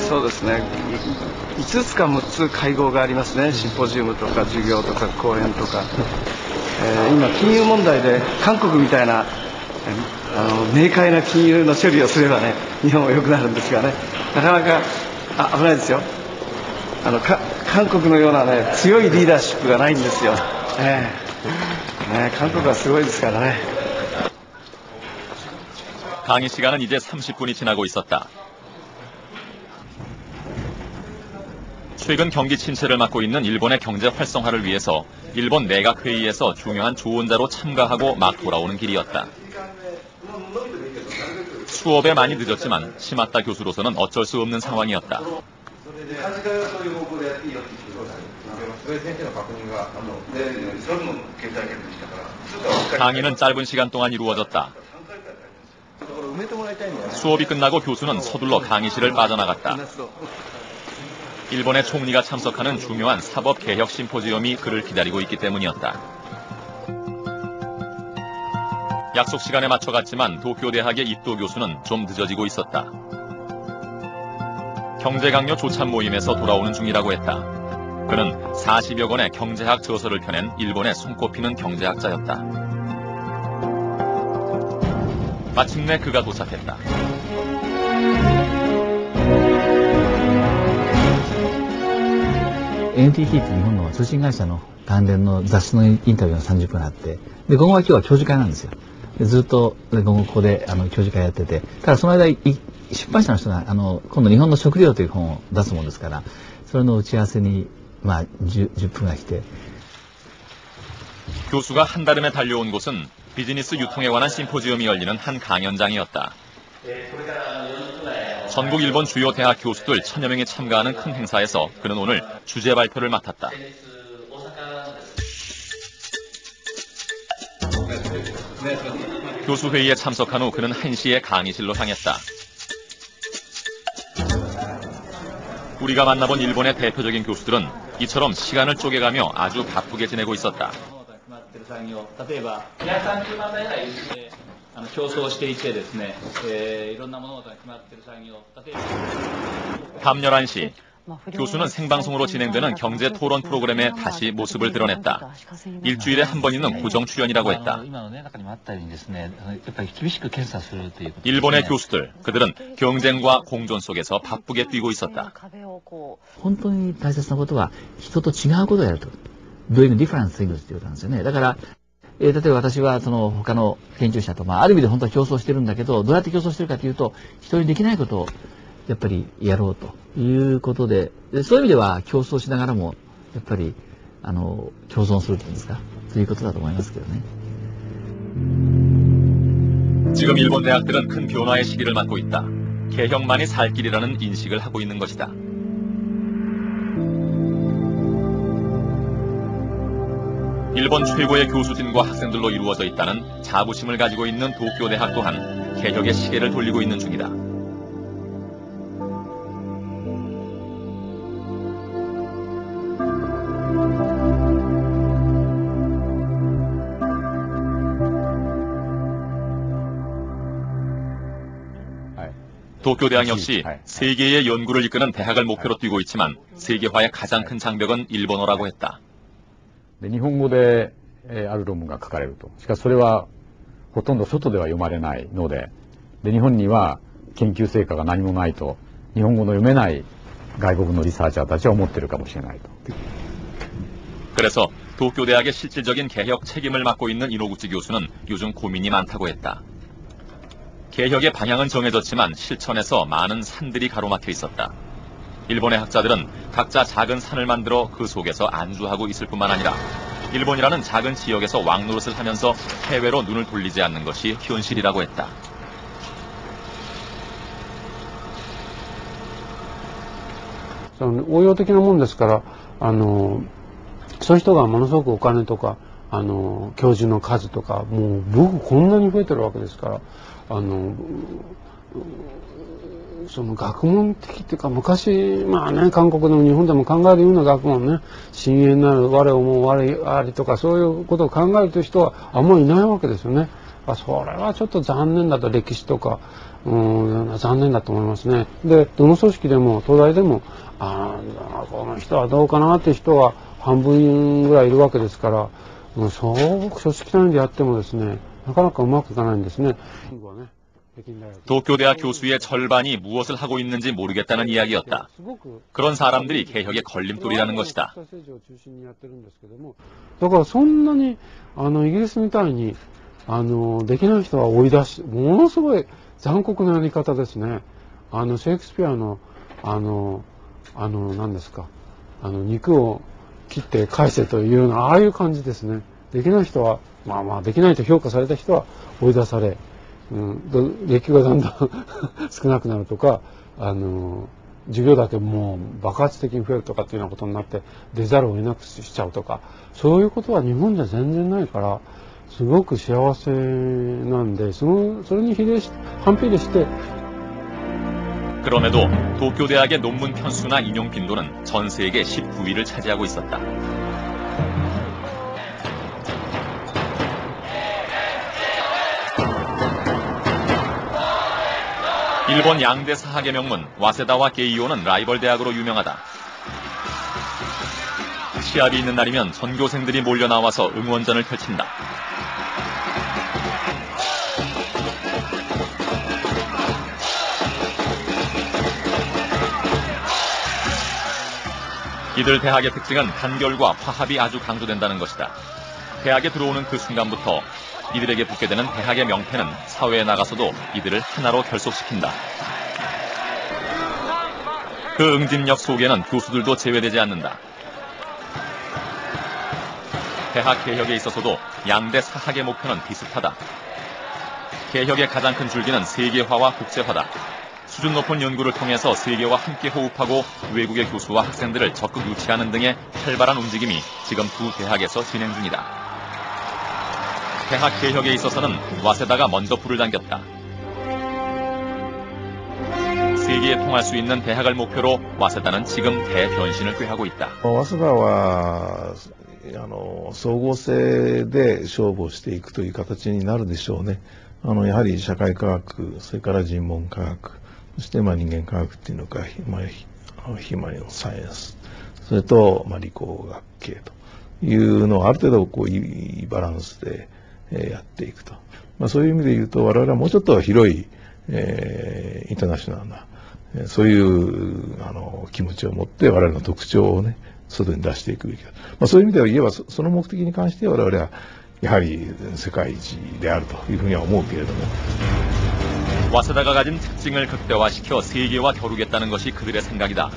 そうですね。5つか6つ会合がありますね。シンポジウムとか授業とか講演とか。今金融問題で韓国みたいな明快な金融の処理をすればね、日本は良くなるんですがね、なかなか危ないですよ。韓国のようなね、強いリーダーシップがないんですよ。韓国はすごいですからね。 강의 시간은 이제 30분이 지나고 있었다. 최근 경기 침체를 맞고 있는 일본의 경제 활성화를 위해서 일본 내각 회의에서 중요한 조언자로 참가하고 막 돌아오는 길이었다. 수업에 많이 늦었지만 시마타 교수로서는 어쩔 수 없는 상황이었다. 강의는 짧은 시간 동안 이루어졌다. 수업이 끝나고 교수는 서둘러 강의실을 빠져나갔다. 일본의 총리가 참석하는 중요한 사법개혁 심포지엄이 그를 기다리고 있기 때문이었다. 약속 시간에 맞춰 갔지만 도쿄대학의 이토 교수는 좀 늦어지고 있었다. 경제강요 조찬 모임에서 돌아오는 중이라고 했다. 그는 40여 권의 경제학 저서를 펴낸 일본의 손꼽히는 경제학자였다. 마침내 그가 도착했다. NTT って日本の通信会社の関連の雑誌のインタビューが30分あって、で午後は今日は教授会なんですよ。でずっと午後ここで教授会やってて、ただその間出版社の人が今度日本の食料という本を出すもんですから、それの打ち合わせに10分が来て。 교수가 한달음에 달려온 곳은 비즈니스 유통에 관한 심포지엄이 열리는 한 강연장이었다. 전국 일본 주요 대학 교수들 1000여 명이 참가하는 큰 행사에서 그는 오늘 주제 발표를 맡았다. 교수 회의에 참석한 후 그는 1시에 강의실로 향했다. 우리가 만나본 일본의 대표적인 교수들은 이처럼 시간을 쪼개가며 아주 바쁘게 지내고 있었다. 例えば230万台ぐらい競争していてですね、いろんな物事が決まっている産業、例えば 밤 11시 교수는 생방송으로 진행되는 경제 토론 프로그램에 다시 모습을 드러냈다. 일주일에 한 번 있는 고정 출연이라고 했다. 일본의 교수들, 그들은 경쟁과 공존 속에서 바쁘게 뛰고 있었다. 本当に大切なことは人と違うことをやると。 doing different things っていうことなんですよね。だから、例えば私はその他の研究者と、ある意味で本当は競争してるんだけど、どうやって競争してるかというと、一人できないことをやっぱりやろうということで、そういう意味では競争しながらも、やっぱり、共存するっていうんですか、ということだと思いますけどね。 지금 일본 대학들은 큰 변화의 시기를 맞고 있다. 개혁만이 살 길이라는 인식을 하고 있는 것이다. 일본 최고의 교수진과 학생들로 이루어져 있다는 자부심을 가지고 있는 도쿄대학 또한 개혁의 시계를 돌리고 있는 중이다. 도쿄대학 역시 세계의 연구를 이끄는 대학을 목표로 뛰고 있지만 세계화의 가장 큰 장벽은 일본어라고 했다. 日本語である論文が書かれると。しかしそれはほとんど外では読まれないので、日本には研究成果が何もないと日本語の読めない外国のリサーチャーたちは思っているかもしれないと。 그래서 도쿄대학의 실질적인 개혁 책임을 맡고 있는 이노구치 교수는 요즘 고민이 많다고 했다. 개혁의 방향은 정해졌지만 실천에서 많은 산들이 가로막혀 있었다. 일본의 학자들은 각자 작은 산을 만들어 그 속에서 안주하고 있을 뿐만 아니라 일본이라는 작은 지역에서 왕노릇을 하면서 해외로 눈을 돌리지 않는 것이 현실이라고 했다. 저는 応用的なもんですから、そういう人がものすごくお金とか教授の数とかもう僕こんなに増えてるわけですから、その学問的っていうか昔まあね韓国でも日本でも考えるような学問ね、深淵なる我思う我ありとかそういうことを考えるという人はあんまりいないわけですよね。それはちょっと残念だと、歴史とか残念だと思いますね。でどの組織でも東大でもこの人はどうかなっていう人は半分ぐらいいるわけですから、そう組織単位でやってもですね、なかなかうまくいかないんですね。 도쿄대학 교수의 절반이 무엇을 하고 있는지 모르겠다는 이야기였다. 그런 사람들이 개혁의 걸림돌이라는 것이다. だからそんなにイギリスみたいにできない人は追い出し、ものすごい残酷なやり方ですね。シェイクスピアの何ですか、肉を切って返せというようなああいう感じですね。できない人はまあできないと評価された人は追い出され、月給がだんだん少なくなるとか、授業だけもう爆発的に増えるとかっていうようなことになって出ざるを得なくしちゃうとか、そういうことは日本じゃ全然ないから、すごく幸せなんで、それに反比例して。 그럼에도 도쿄대학의 논문 편수나 인용 빈도는 전 세계 19위를 차지하고 있었다. 일본 양대 사학의 명문 와세다와 게이오는 라이벌 대학으로 유명하다. 시합이 있는 날이면 전교생들이 몰려 나와서 응원전을 펼친다. 이들 대학의 특징은 단결과 화합이 아주 강조된다는 것이다. 대학에 들어오는 그 순간부터 이들에게 붙게 되는 대학의 명패는 사회에 나가서도 이들을 하나로 결속시킨다. 그 응집력 속에는 교수들도 제외되지 않는다. 대학 개혁에 있어서도 양대 사학의 목표는 비슷하다. 개혁의 가장 큰 줄기는 세계화와 국제화다. 수준 높은 연구를 통해서 세계와 함께 호흡하고 외국의 교수와 학생들을 적극 유치하는 등의 활발한 움직임이 지금 두 대학에서 진행 중이다. 대학 개혁에 있어서는 와세다가 먼저 불을 당겼다. 세계에 통할 수 있는 대학을 목표로 와세다는 지금 대변신을 꾀하고 있다. 早稲田は総合性で勝負をしていくという形になるでしょうね。やはり社会科学、それから人文科学、そして人間科学っていうのか、ヒューマニサイエンス、それと理工学系というのをある程度いいバランスでやっていくと。そういう意味で言うと我々はもうちょっと広いインターナショナルなそういう気持ちを持って我々の特徴をね外に出していくべきだ。そういう意味では言えばその目的に関して我々はやはり世界一であるというふうには思うけれども。 와세다가 가진 특징을 극대화시켜 세계와 겨루겠다는 것이 그들의 생각이다.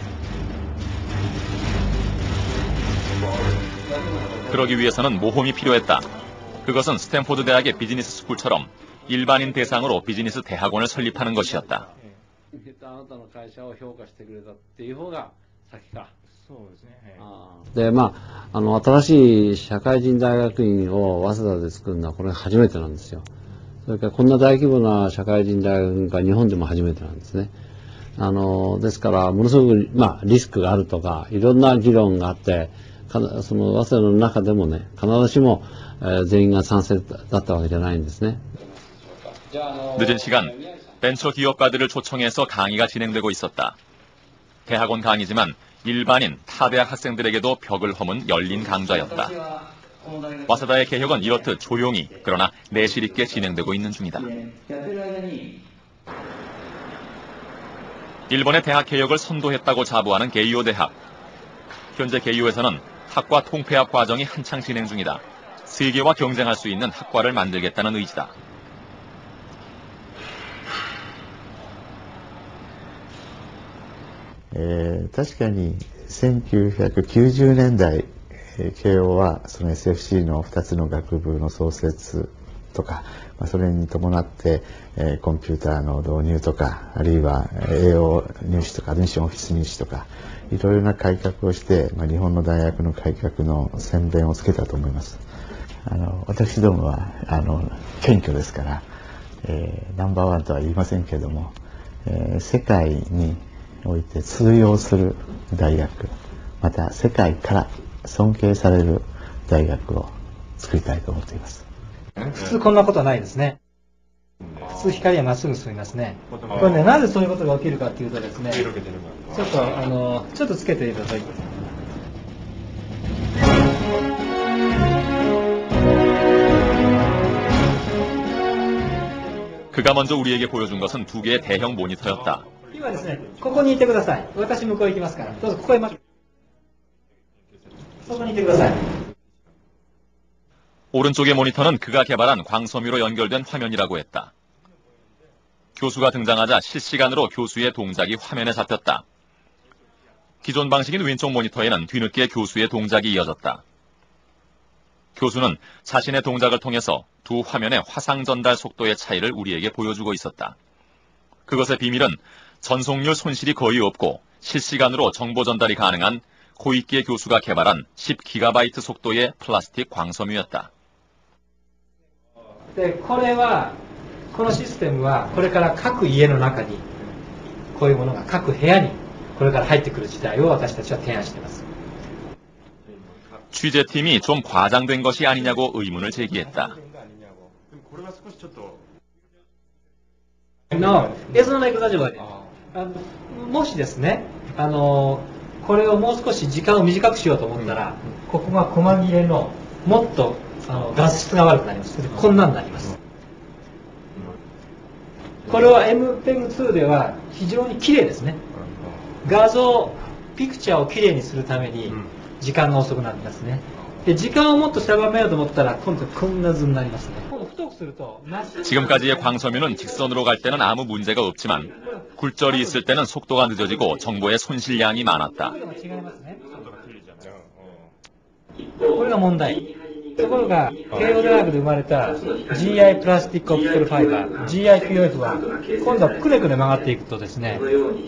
그러기 위해서는 모험이 필요했다. 그것은 스탠포드 대학의 비즈니스 스쿨처럼 일반인 대상으로 비즈니스 대학원을 설립하는 것이었다. で、新しい社会人大学院を早稲田で作るのはこれ初めてなんですよ。それからこんな大規模な社会人大学が日本でも初めてなんですね。ですからものすごくリスクがあるとかいろんな議論があって、その早稲田の中でもね必ずしも全員が賛成だったわけじゃないんですね。 늦은 시간 벤처 기업가들을 초청해서 강의가 진행되고 있었다. 대학원 강의지만 일반인 타 대학 학생들에게도 벽을 허문 열린 강좌였다. 와사다의 개혁은 이렇듯 조용히 그러나 내실 있게 진행되고 있는 중이다. 일본의 대학 개혁을 선도했다고 자부하는 게이오 대학. 현재 게이오에서는 학과 통폐합 과정이 한창 진행 중이다. 세계와 경쟁할 수 있는 학과를 만들겠다는 의지다.確かに1990年代、慶応はその SFC の2つの学部の創設とか、それに伴って、コンピューターの導入とか、あるいは栄養入試とかアドミッションオフィス入試とか、いろいろな改革をして、日本の大学の改革の先鞭をつけたと思います。私どもは謙虚ですから、ナンバーワンとは言いませんけれども、世界において通用する大学、また世界から尊敬される大学を作りたいと思っています。普通こんなことはないですね。普通光はまっすぐ進みますね。これね、なぜそういうことが起きるかっていうとですね、ちょっとつけていただいて。그가 먼저 우리에게 보여준 것은 두 개의 대형 모니터였다. 今ですね、ここにいてください。私向こう行きますから。どうぞここへ待って。そこにいてください。 오른쪽의 모니터는 그가 개발한 광섬유로 연결된 화면이라고 했다. 교수가 등장하자 실시간으로 교수의 동작이 화면에 잡혔다. 기존 방식인 왼쪽 모니터에는 뒤늦게 교수의 동작이 이어졌다. 교수는 자신의 동작을 통해서 두 화면의 화상 전달 속도의 차이를 우리에게 보여주고 있었다. 그것의 비밀은 전송률 손실이 거의 없고 실시간으로 정보 전달이 가능한 고이키의 교수가 개발한 10GB 속도의 플라스틱 광섬유였다. で、このシステムはこれから各家の中にこういうものが各部屋にこれから入ってくる時代を私たちは提案しています。 취재팀이 좀 과장된 것이 아니냐고 의문을 제기했다. もしですね、これをもう少し時間を短くしようと思ったら、ここが細切れのもっと画質が悪くなります。こんなになります。これは MPEG-2 では非常に綺麗ですね。ピクチャーを綺麗にするために時間が遅くなりますね。で、時間をもっと狭めようと思ったら今度こんな図になりますね。 지금까지의 광섬유는 직선으로 갈 때는 아무 문제가 없지만 굴절이 있을 때는 속도가 늦어지고 정보의 손실량이 많았다. これが問題。ところが慶応大学で生まれた GI プラスティックオプティカルファイバー GIPF は今度はくねくね曲がっていくとですね、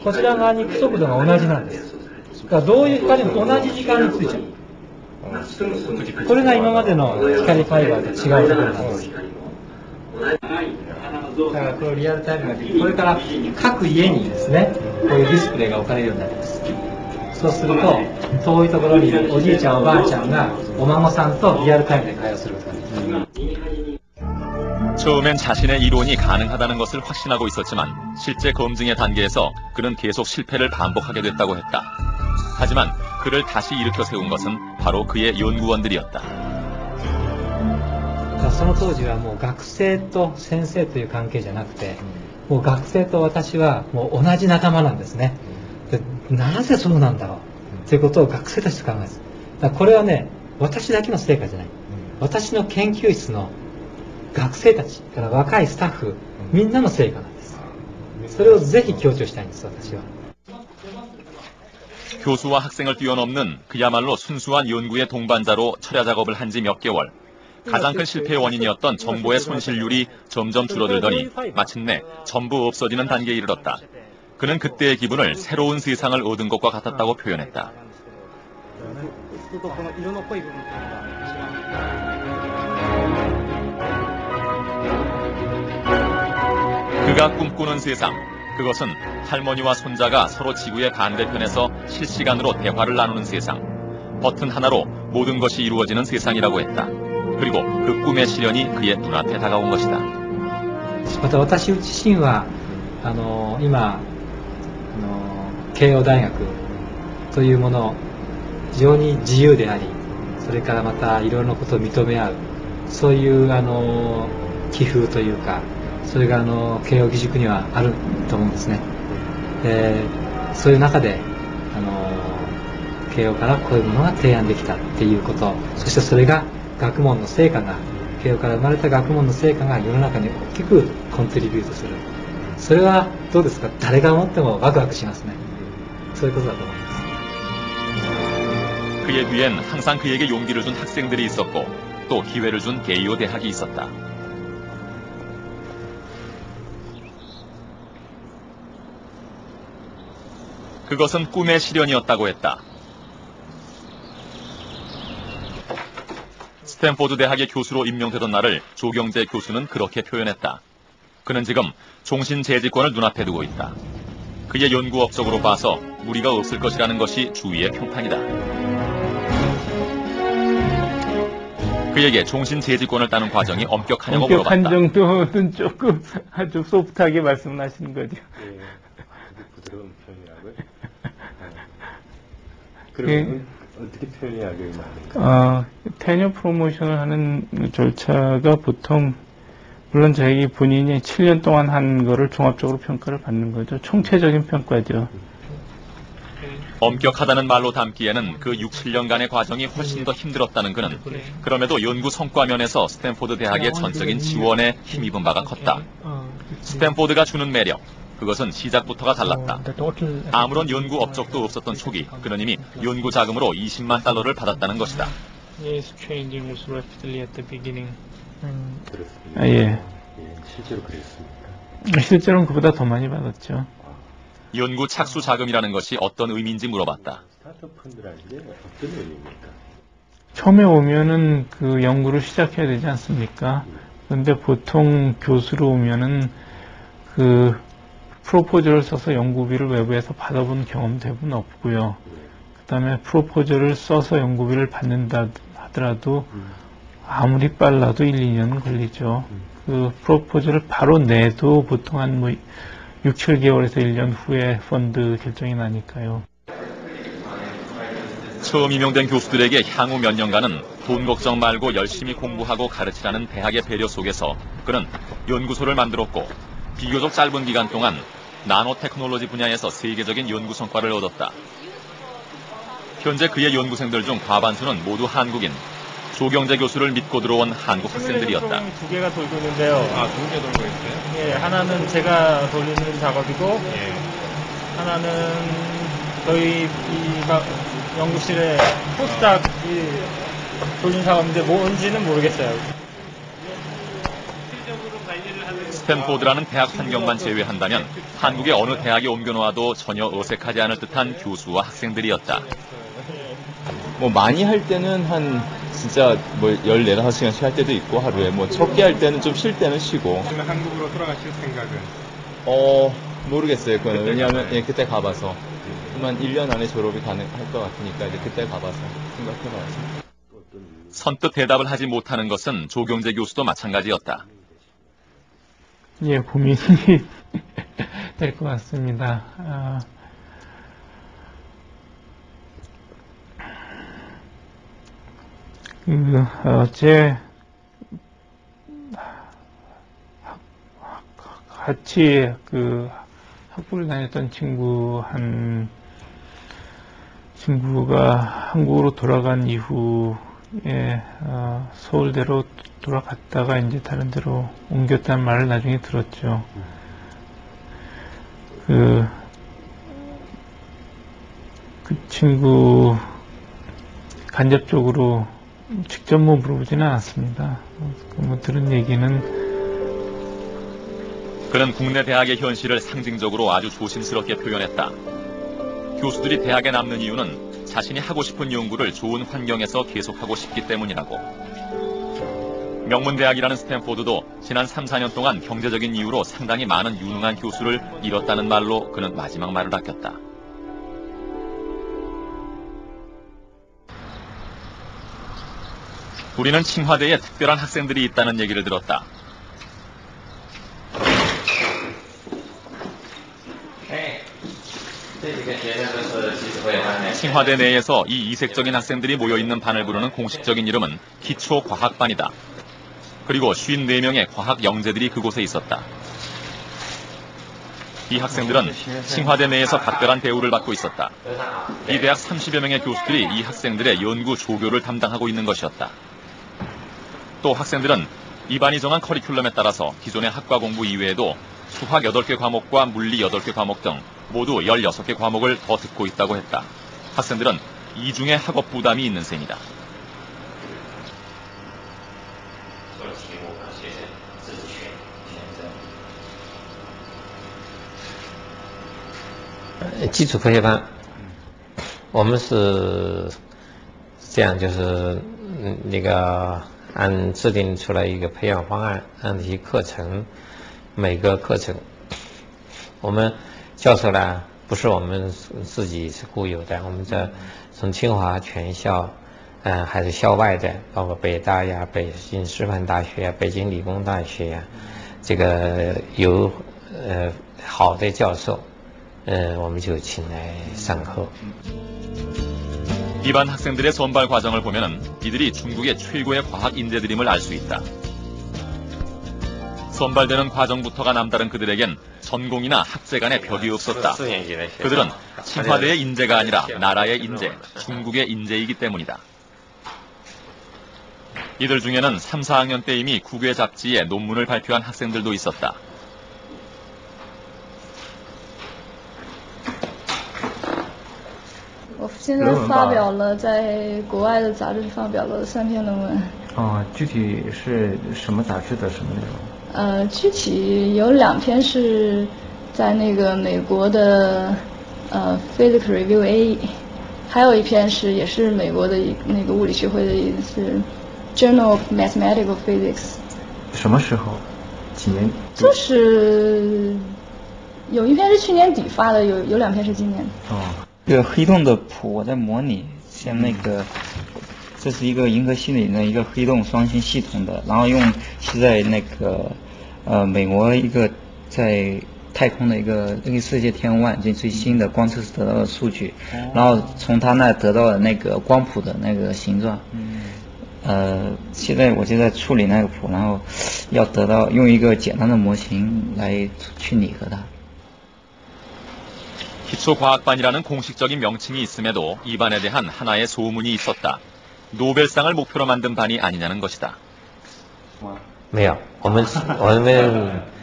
こちら側に行く速度が同じなんです。だからどういう光も同じ時間についちゃう。これが今までの光ファイバーと違うところなんです。だからこれをリアルタイムができる。これから各家にですね、こういうディスプレイが置かれるようになります。そうすると遠いところにいるおじいちゃんおばあちゃんがお孫さんとリアルタイムで会話することができます。 처음엔 자신의 이론이 가능하다는 것을 확신하고 있었지만 실제 검증의 단계에서 그는 계속 실패를 반복하게 됐다고 했다. 하지만 그를 다시 일으켜 세운 것은 바로 그의 연구원들이었다. その当時はもう学生と先生という関係じゃなくて、もう学生と私はもう同じ仲間なんですね。で、なぜそうなんだろうということを学生たちと考えます。だからこれはね、私だけの成果じゃない。私の研究室の学生たちから若いスタッフみんなの成果なんです。それをぜひ強調したいんです、私は。 교수와 학생을 뛰어넘는 그야말로 순수한 연구의 동반자로 철야 작업을 한 지 몇 개월. 가장 큰 실패의 원인이었던 정보의 손실률이 점점 줄어들더니 마침내 전부 없어지는 단계에 이르렀다. 그는 그때의 기분을 새로운 세상을 얻은 것과 같았다고 표현했다. 그가 꿈꾸는 세상, 그것은 할머니와 손자가 서로 지구의 반대편에서 실시간으로 대화를 나누는 세상, 버튼 하나로 모든 것이 이루어지는 세상이라고 했다. 그리고 그 꿈의 실현이 그의 눈앞에 다가온 것이다. また私自身は今慶応大学というもの非常に自由であり、そそれからまたいろいろなことを認め合う、そういう気風というか、それが慶応義塾にはあると思うんですね。そういう中で慶応からこういうものが提案できたっていうこと、そしてそれが学問の成果が、慶応から生まれた学問の成果が世の中に大きくコントリビュートする。それはどうですか？誰が思ってもワクワクしますね。そういうことだと思います。 그의 뒤엔 항상 그에게 용기를 준 학생들이 있었고 또 기회를 준 게이오 대학이 있었다. 그것은 꿈의 실현이었다고 했다. 스탠포드 대학의 교수로 임명되던 날을 조경재 교수는 그렇게 표현했다. 그는 지금 종신 재직권을 눈앞에 두고 있다. 그의 연구 업적으로 봐서 무리가 없을 것이라는 것이 주위의 평판이다. 그에게 종신 재직권을 따는 과정이 엄격하냐고 물어봤다. 엄격한 정도는 조금 아주 소프트하게 말씀을 하시는 거죠. 예, 부드러운 표현이라고요? 그러면 어떻게 표현해야 되나요? 테뉴어 프로모션을 하는 절차가 보통 물론 자기 본인이 7년 동안 한 거를 종합적으로 평가를 받는 거죠. 총체적인 평가죠. 엄격하다는 말로 담기에는 그 6, 7년간의 과정이 훨씬 더 힘들었다는 그는 그럼에도 연구 성과 면에서 스탠포드 대학의 전적인 지원에 힘입은 바가 컸다. 스탠포드가 주는 매력, 그것은 시작부터가 달랐다. 아무런 연구 업적도 없었던 초기, 그는 이미 연구 자금으로 20만 달러를 받았다는 것이다. 예. 실제로 그랬습니까? 실제로는 그보다 더 많이 받았죠. 연구 착수 자금이라는 것이 어떤 의미인지 물어봤다. 스타트업 펀드라는 게 어떤 의미입니까? 처음에 오면은 그 연구를 시작해야 되지 않습니까? 그런데 보통 교수로 오면은 그 프로포즈를 써서 연구비를 외부에서 받아본 경험 대부분 없고요. 그 다음에 프로포즈를 써서 연구비를 받는다 하더라도 아무리 빨라도 1, 2년은 걸리죠. 그 프로포즈를 바로 내도 보통 한 6, 7개월에서 1년 후에 펀드 결정이 나니까요. 처음 임명된 교수들에게 향후 몇 년간은 돈 걱정 말고 열심히 공부하고 가르치라는 대학의 배려 속에서 그는 연구소를 만들었고 비교적 짧은 기간 동안 나노 테크놀로지 분야에서 세계적인 연구 성과를 얻었다. 현재 그의 연구생들 중 과반수는 모두 한국인, 조경재 교수를 믿고 들어온 한국 학생들이었다. 두 개가 돌고 있는데요. 두 개 돌고 있어요? 예, 하나는 제가 돌리는 작업이고, 하나는 저희 연구실에 포스닥이 돌리는 작업인데 뭔지는 모르겠어요. 스탠포드라는 대학 환경만 제외한다면 한국의 어느 대학에 옮겨놓아도 전혀 어색하지 않을 듯한 교수와 학생들이었다. 뭐 많이 할 때는 한 진짜 뭐 14, 15시간씩 할 때도 있고 하루에 뭐 적게 할 때는 좀 쉴 때는 쉬고. 한국으로 돌아가실 생각은? 모르겠어요. 그거는. 왜냐하면 그때 가봐서 한 1년 안에 졸업이 가능할 것 같으니까 이제 그때 가봐서 생각해봐야죠. 선뜻 대답을 하지 못하는 것은 조경재 교수도 마찬가지였다. 예, 고민이 될 것 같습니다. 제 같이 학부를 다녔던 친구가 한국으로 돌아간 이후에 서울대로 돌아갔다가 이제 다른 데로 옮겼다는 말을 나중에 들었죠. 그 친구 간접적으로 직접 물어보지는 않았습니다. 들은 얘기는 그는 국내 대학의 현실을 상징적으로 아주 조심스럽게 표현했다. 교수들이 대학에 남는 이유는 자신이 하고 싶은 연구를 좋은 환경에서 계속하고 싶기 때문이라고. 명문대학이라는 스탠포드도 지난 3, 4년 동안 경제적인 이유로 상당히 많은 유능한 교수를 잃었다는 말로 그는 마지막 말을 아꼈다. 우리는 칭화대에 특별한 학생들이 있다는 얘기를 들었다. 네. 这几个学生都是 칭화대 내에서 이 이색적인 학생들이 모여있는 반을 부르는 공식적인 이름은 기초과학반이다. 그리고 54명의 과학 영재들이 그곳에 있었다. 이 학생들은 칭화대 내에서 각별한 대우를 받고 있었다. 이 대학 30여 명의 교수들이 이 학생들의 연구 조교를 담당하고 있는 것이었다. 또 학생들은 이 반이 정한 커리큘럼에 따라서 기존의 학과 공부 이외에도 수학 8개 과목과 물리 8개 과목 등 모두 16개 과목을 더 듣고 있다고 했다. 학생들은 이중의 학업 부담이 있는 셈이다.基础科学班，我们是这样，就是那个按制定出来一个培养方案，按这些课程，每个课程，我们教授呢不是我们自己是固有的，我们这从清华全校，还是校外的，包括北大呀、北京师范大学呀、北京理工大学呀，这个有好的教授。我们就请来上课。 이 반 학생들의 선발 과정을 보면은 이들이 중국의 최고의 과학 인재들임을 알 수 있다. 선발되는 과정부터가 남다른 그들에겐 전공이나 학제 간의 벽이 없었다. 그들은 칭화대의 인재가 아니라 나라의 인재, 중국의 인재이기 때문이다. 이들 중에는 3, 4학년 때 이미 국외 잡지에 논문을 발표한 학생들도 있었다. 我现在发表了在国外的杂志发表了3篇论文。哦，具体是什么杂志的什么内容？具体有2篇是在那个美国的Physics Review A， 还有一篇也是美国的那个物理学会的，是 Journal of Mathematical Physics。什么时候？几年？就是有一篇是去年底发的，有2篇是今年。哦。 这个黑洞的谱我在模拟，像那个，这是一个银河系里的一个黑洞双星系统的，然后是在那个美国一个在太空的一个世界天文望远镜最新的光测得到的数据，然后从它那得到的那个光谱的那个形状。现在我就在处理那个谱，然后要得到用一个简单的模型来去拟合它。 기초과학반이라는 공식적인 명칭이 있음에도 이 반에 대한 하나의 소문이 있었다. 노벨상을 목표로 만든 반이 아니냐는 것이다. 没有，我们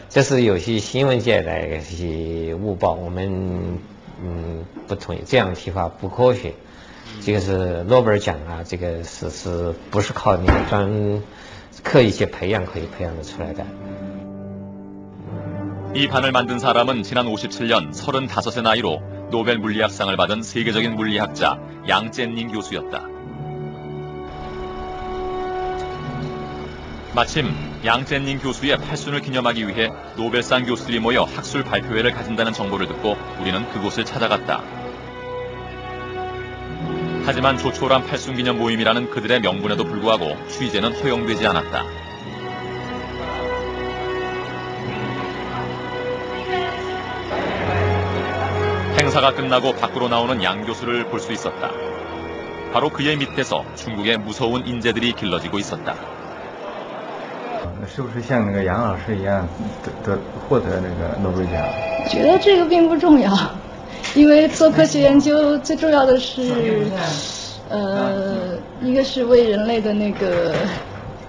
这是有些新闻界的一些误报，我们不同意，这样提法不科学。这个是诺贝尔奖啊，这个是不是靠你刻意去培养可以培养得出来的？ 이 반을 만든 사람은 지난 57년 35세 나이로 노벨 물리학상을 받은 세계적인 물리학자 양젠닝 교수였다. 마침 양젠닝 교수의 8순을 기념하기 위해 노벨상 교수들이 모여 학술 발표회를 가진다는 정보를 듣고 우리는 그곳을 찾아갔다. 하지만 조촐한 8순 기념 모임이라는 그들의 명분에도 불구하고 취재는 허용되지 않았다. 행사가 끝나고 밖으로 나오는 양 교수를 볼 수 있었다. 바로 그의 밑에서 중국의 무서운 인재들이 길러지고 있었다. 是不是像那个杨老师一样获得那个诺贝尔奖？我觉得这个并不重要，因为做科学研究最重要的是，一个是为人类的那个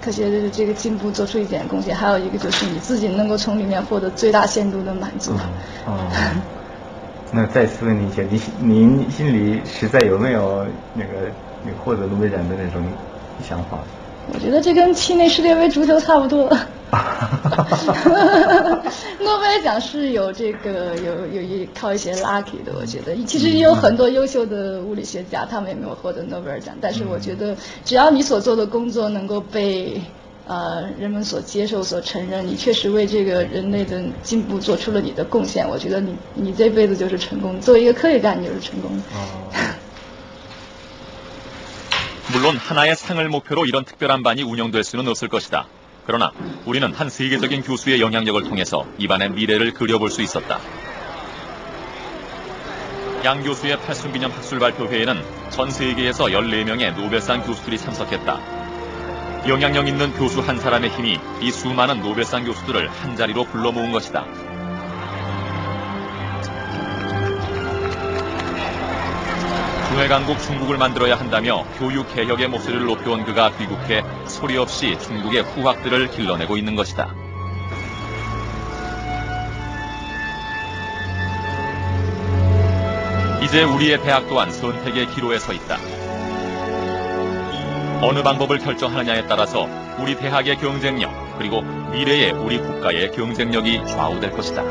科学的这个进步做出一点贡献，还有一个就是你自己能够从里面获得最大限度的满足。那再次问您一下，您心里实在有没有那个获得诺贝尔奖的那种想法？我觉得这跟踢那世界杯足球差不多。诺贝尔奖是有这个有靠一些 lucky 的，我觉得其实也有很多优秀的物理学家，他们也没有获得诺贝尔奖，但是我觉得只要你所做的工作能够被人们所接受、所承认，你确实为这个人类的进步做出了你的贡献，我觉得你这辈子就是成功。作为一个科学家，你就是成功的。 물론 하나의 상을 목표로 이런 특별한 반이 운영될 수는 없을 것이다. 그러나 우리는 한 세계적인 교수의 영향력을 통해서 이 반의 미래를 그려볼 수 있었다. 양 교수의 80기념 학술 발표회에는 전 세계에서 14명의 노벨상 교수들이 참석했다. 영향력 있는 교수 한 사람의 힘이 이 수많은 노벨상 교수들을 한자리로 불러 모은 것이다. 중해 강국 중국을 만들어야 한다며 교육 개혁의 목소리를 높여온 그가 귀국해 소리 없이 중국의 후학들을 길러내고 있는 것이다. 이제 우리의 대학 또한 선택의 기로에 서 있다. 어느 방법을 결정하느냐에 따라서 우리 대학의 경쟁력, 그리고 미래의 우리 국가의 경쟁력이 좌우될 것이다.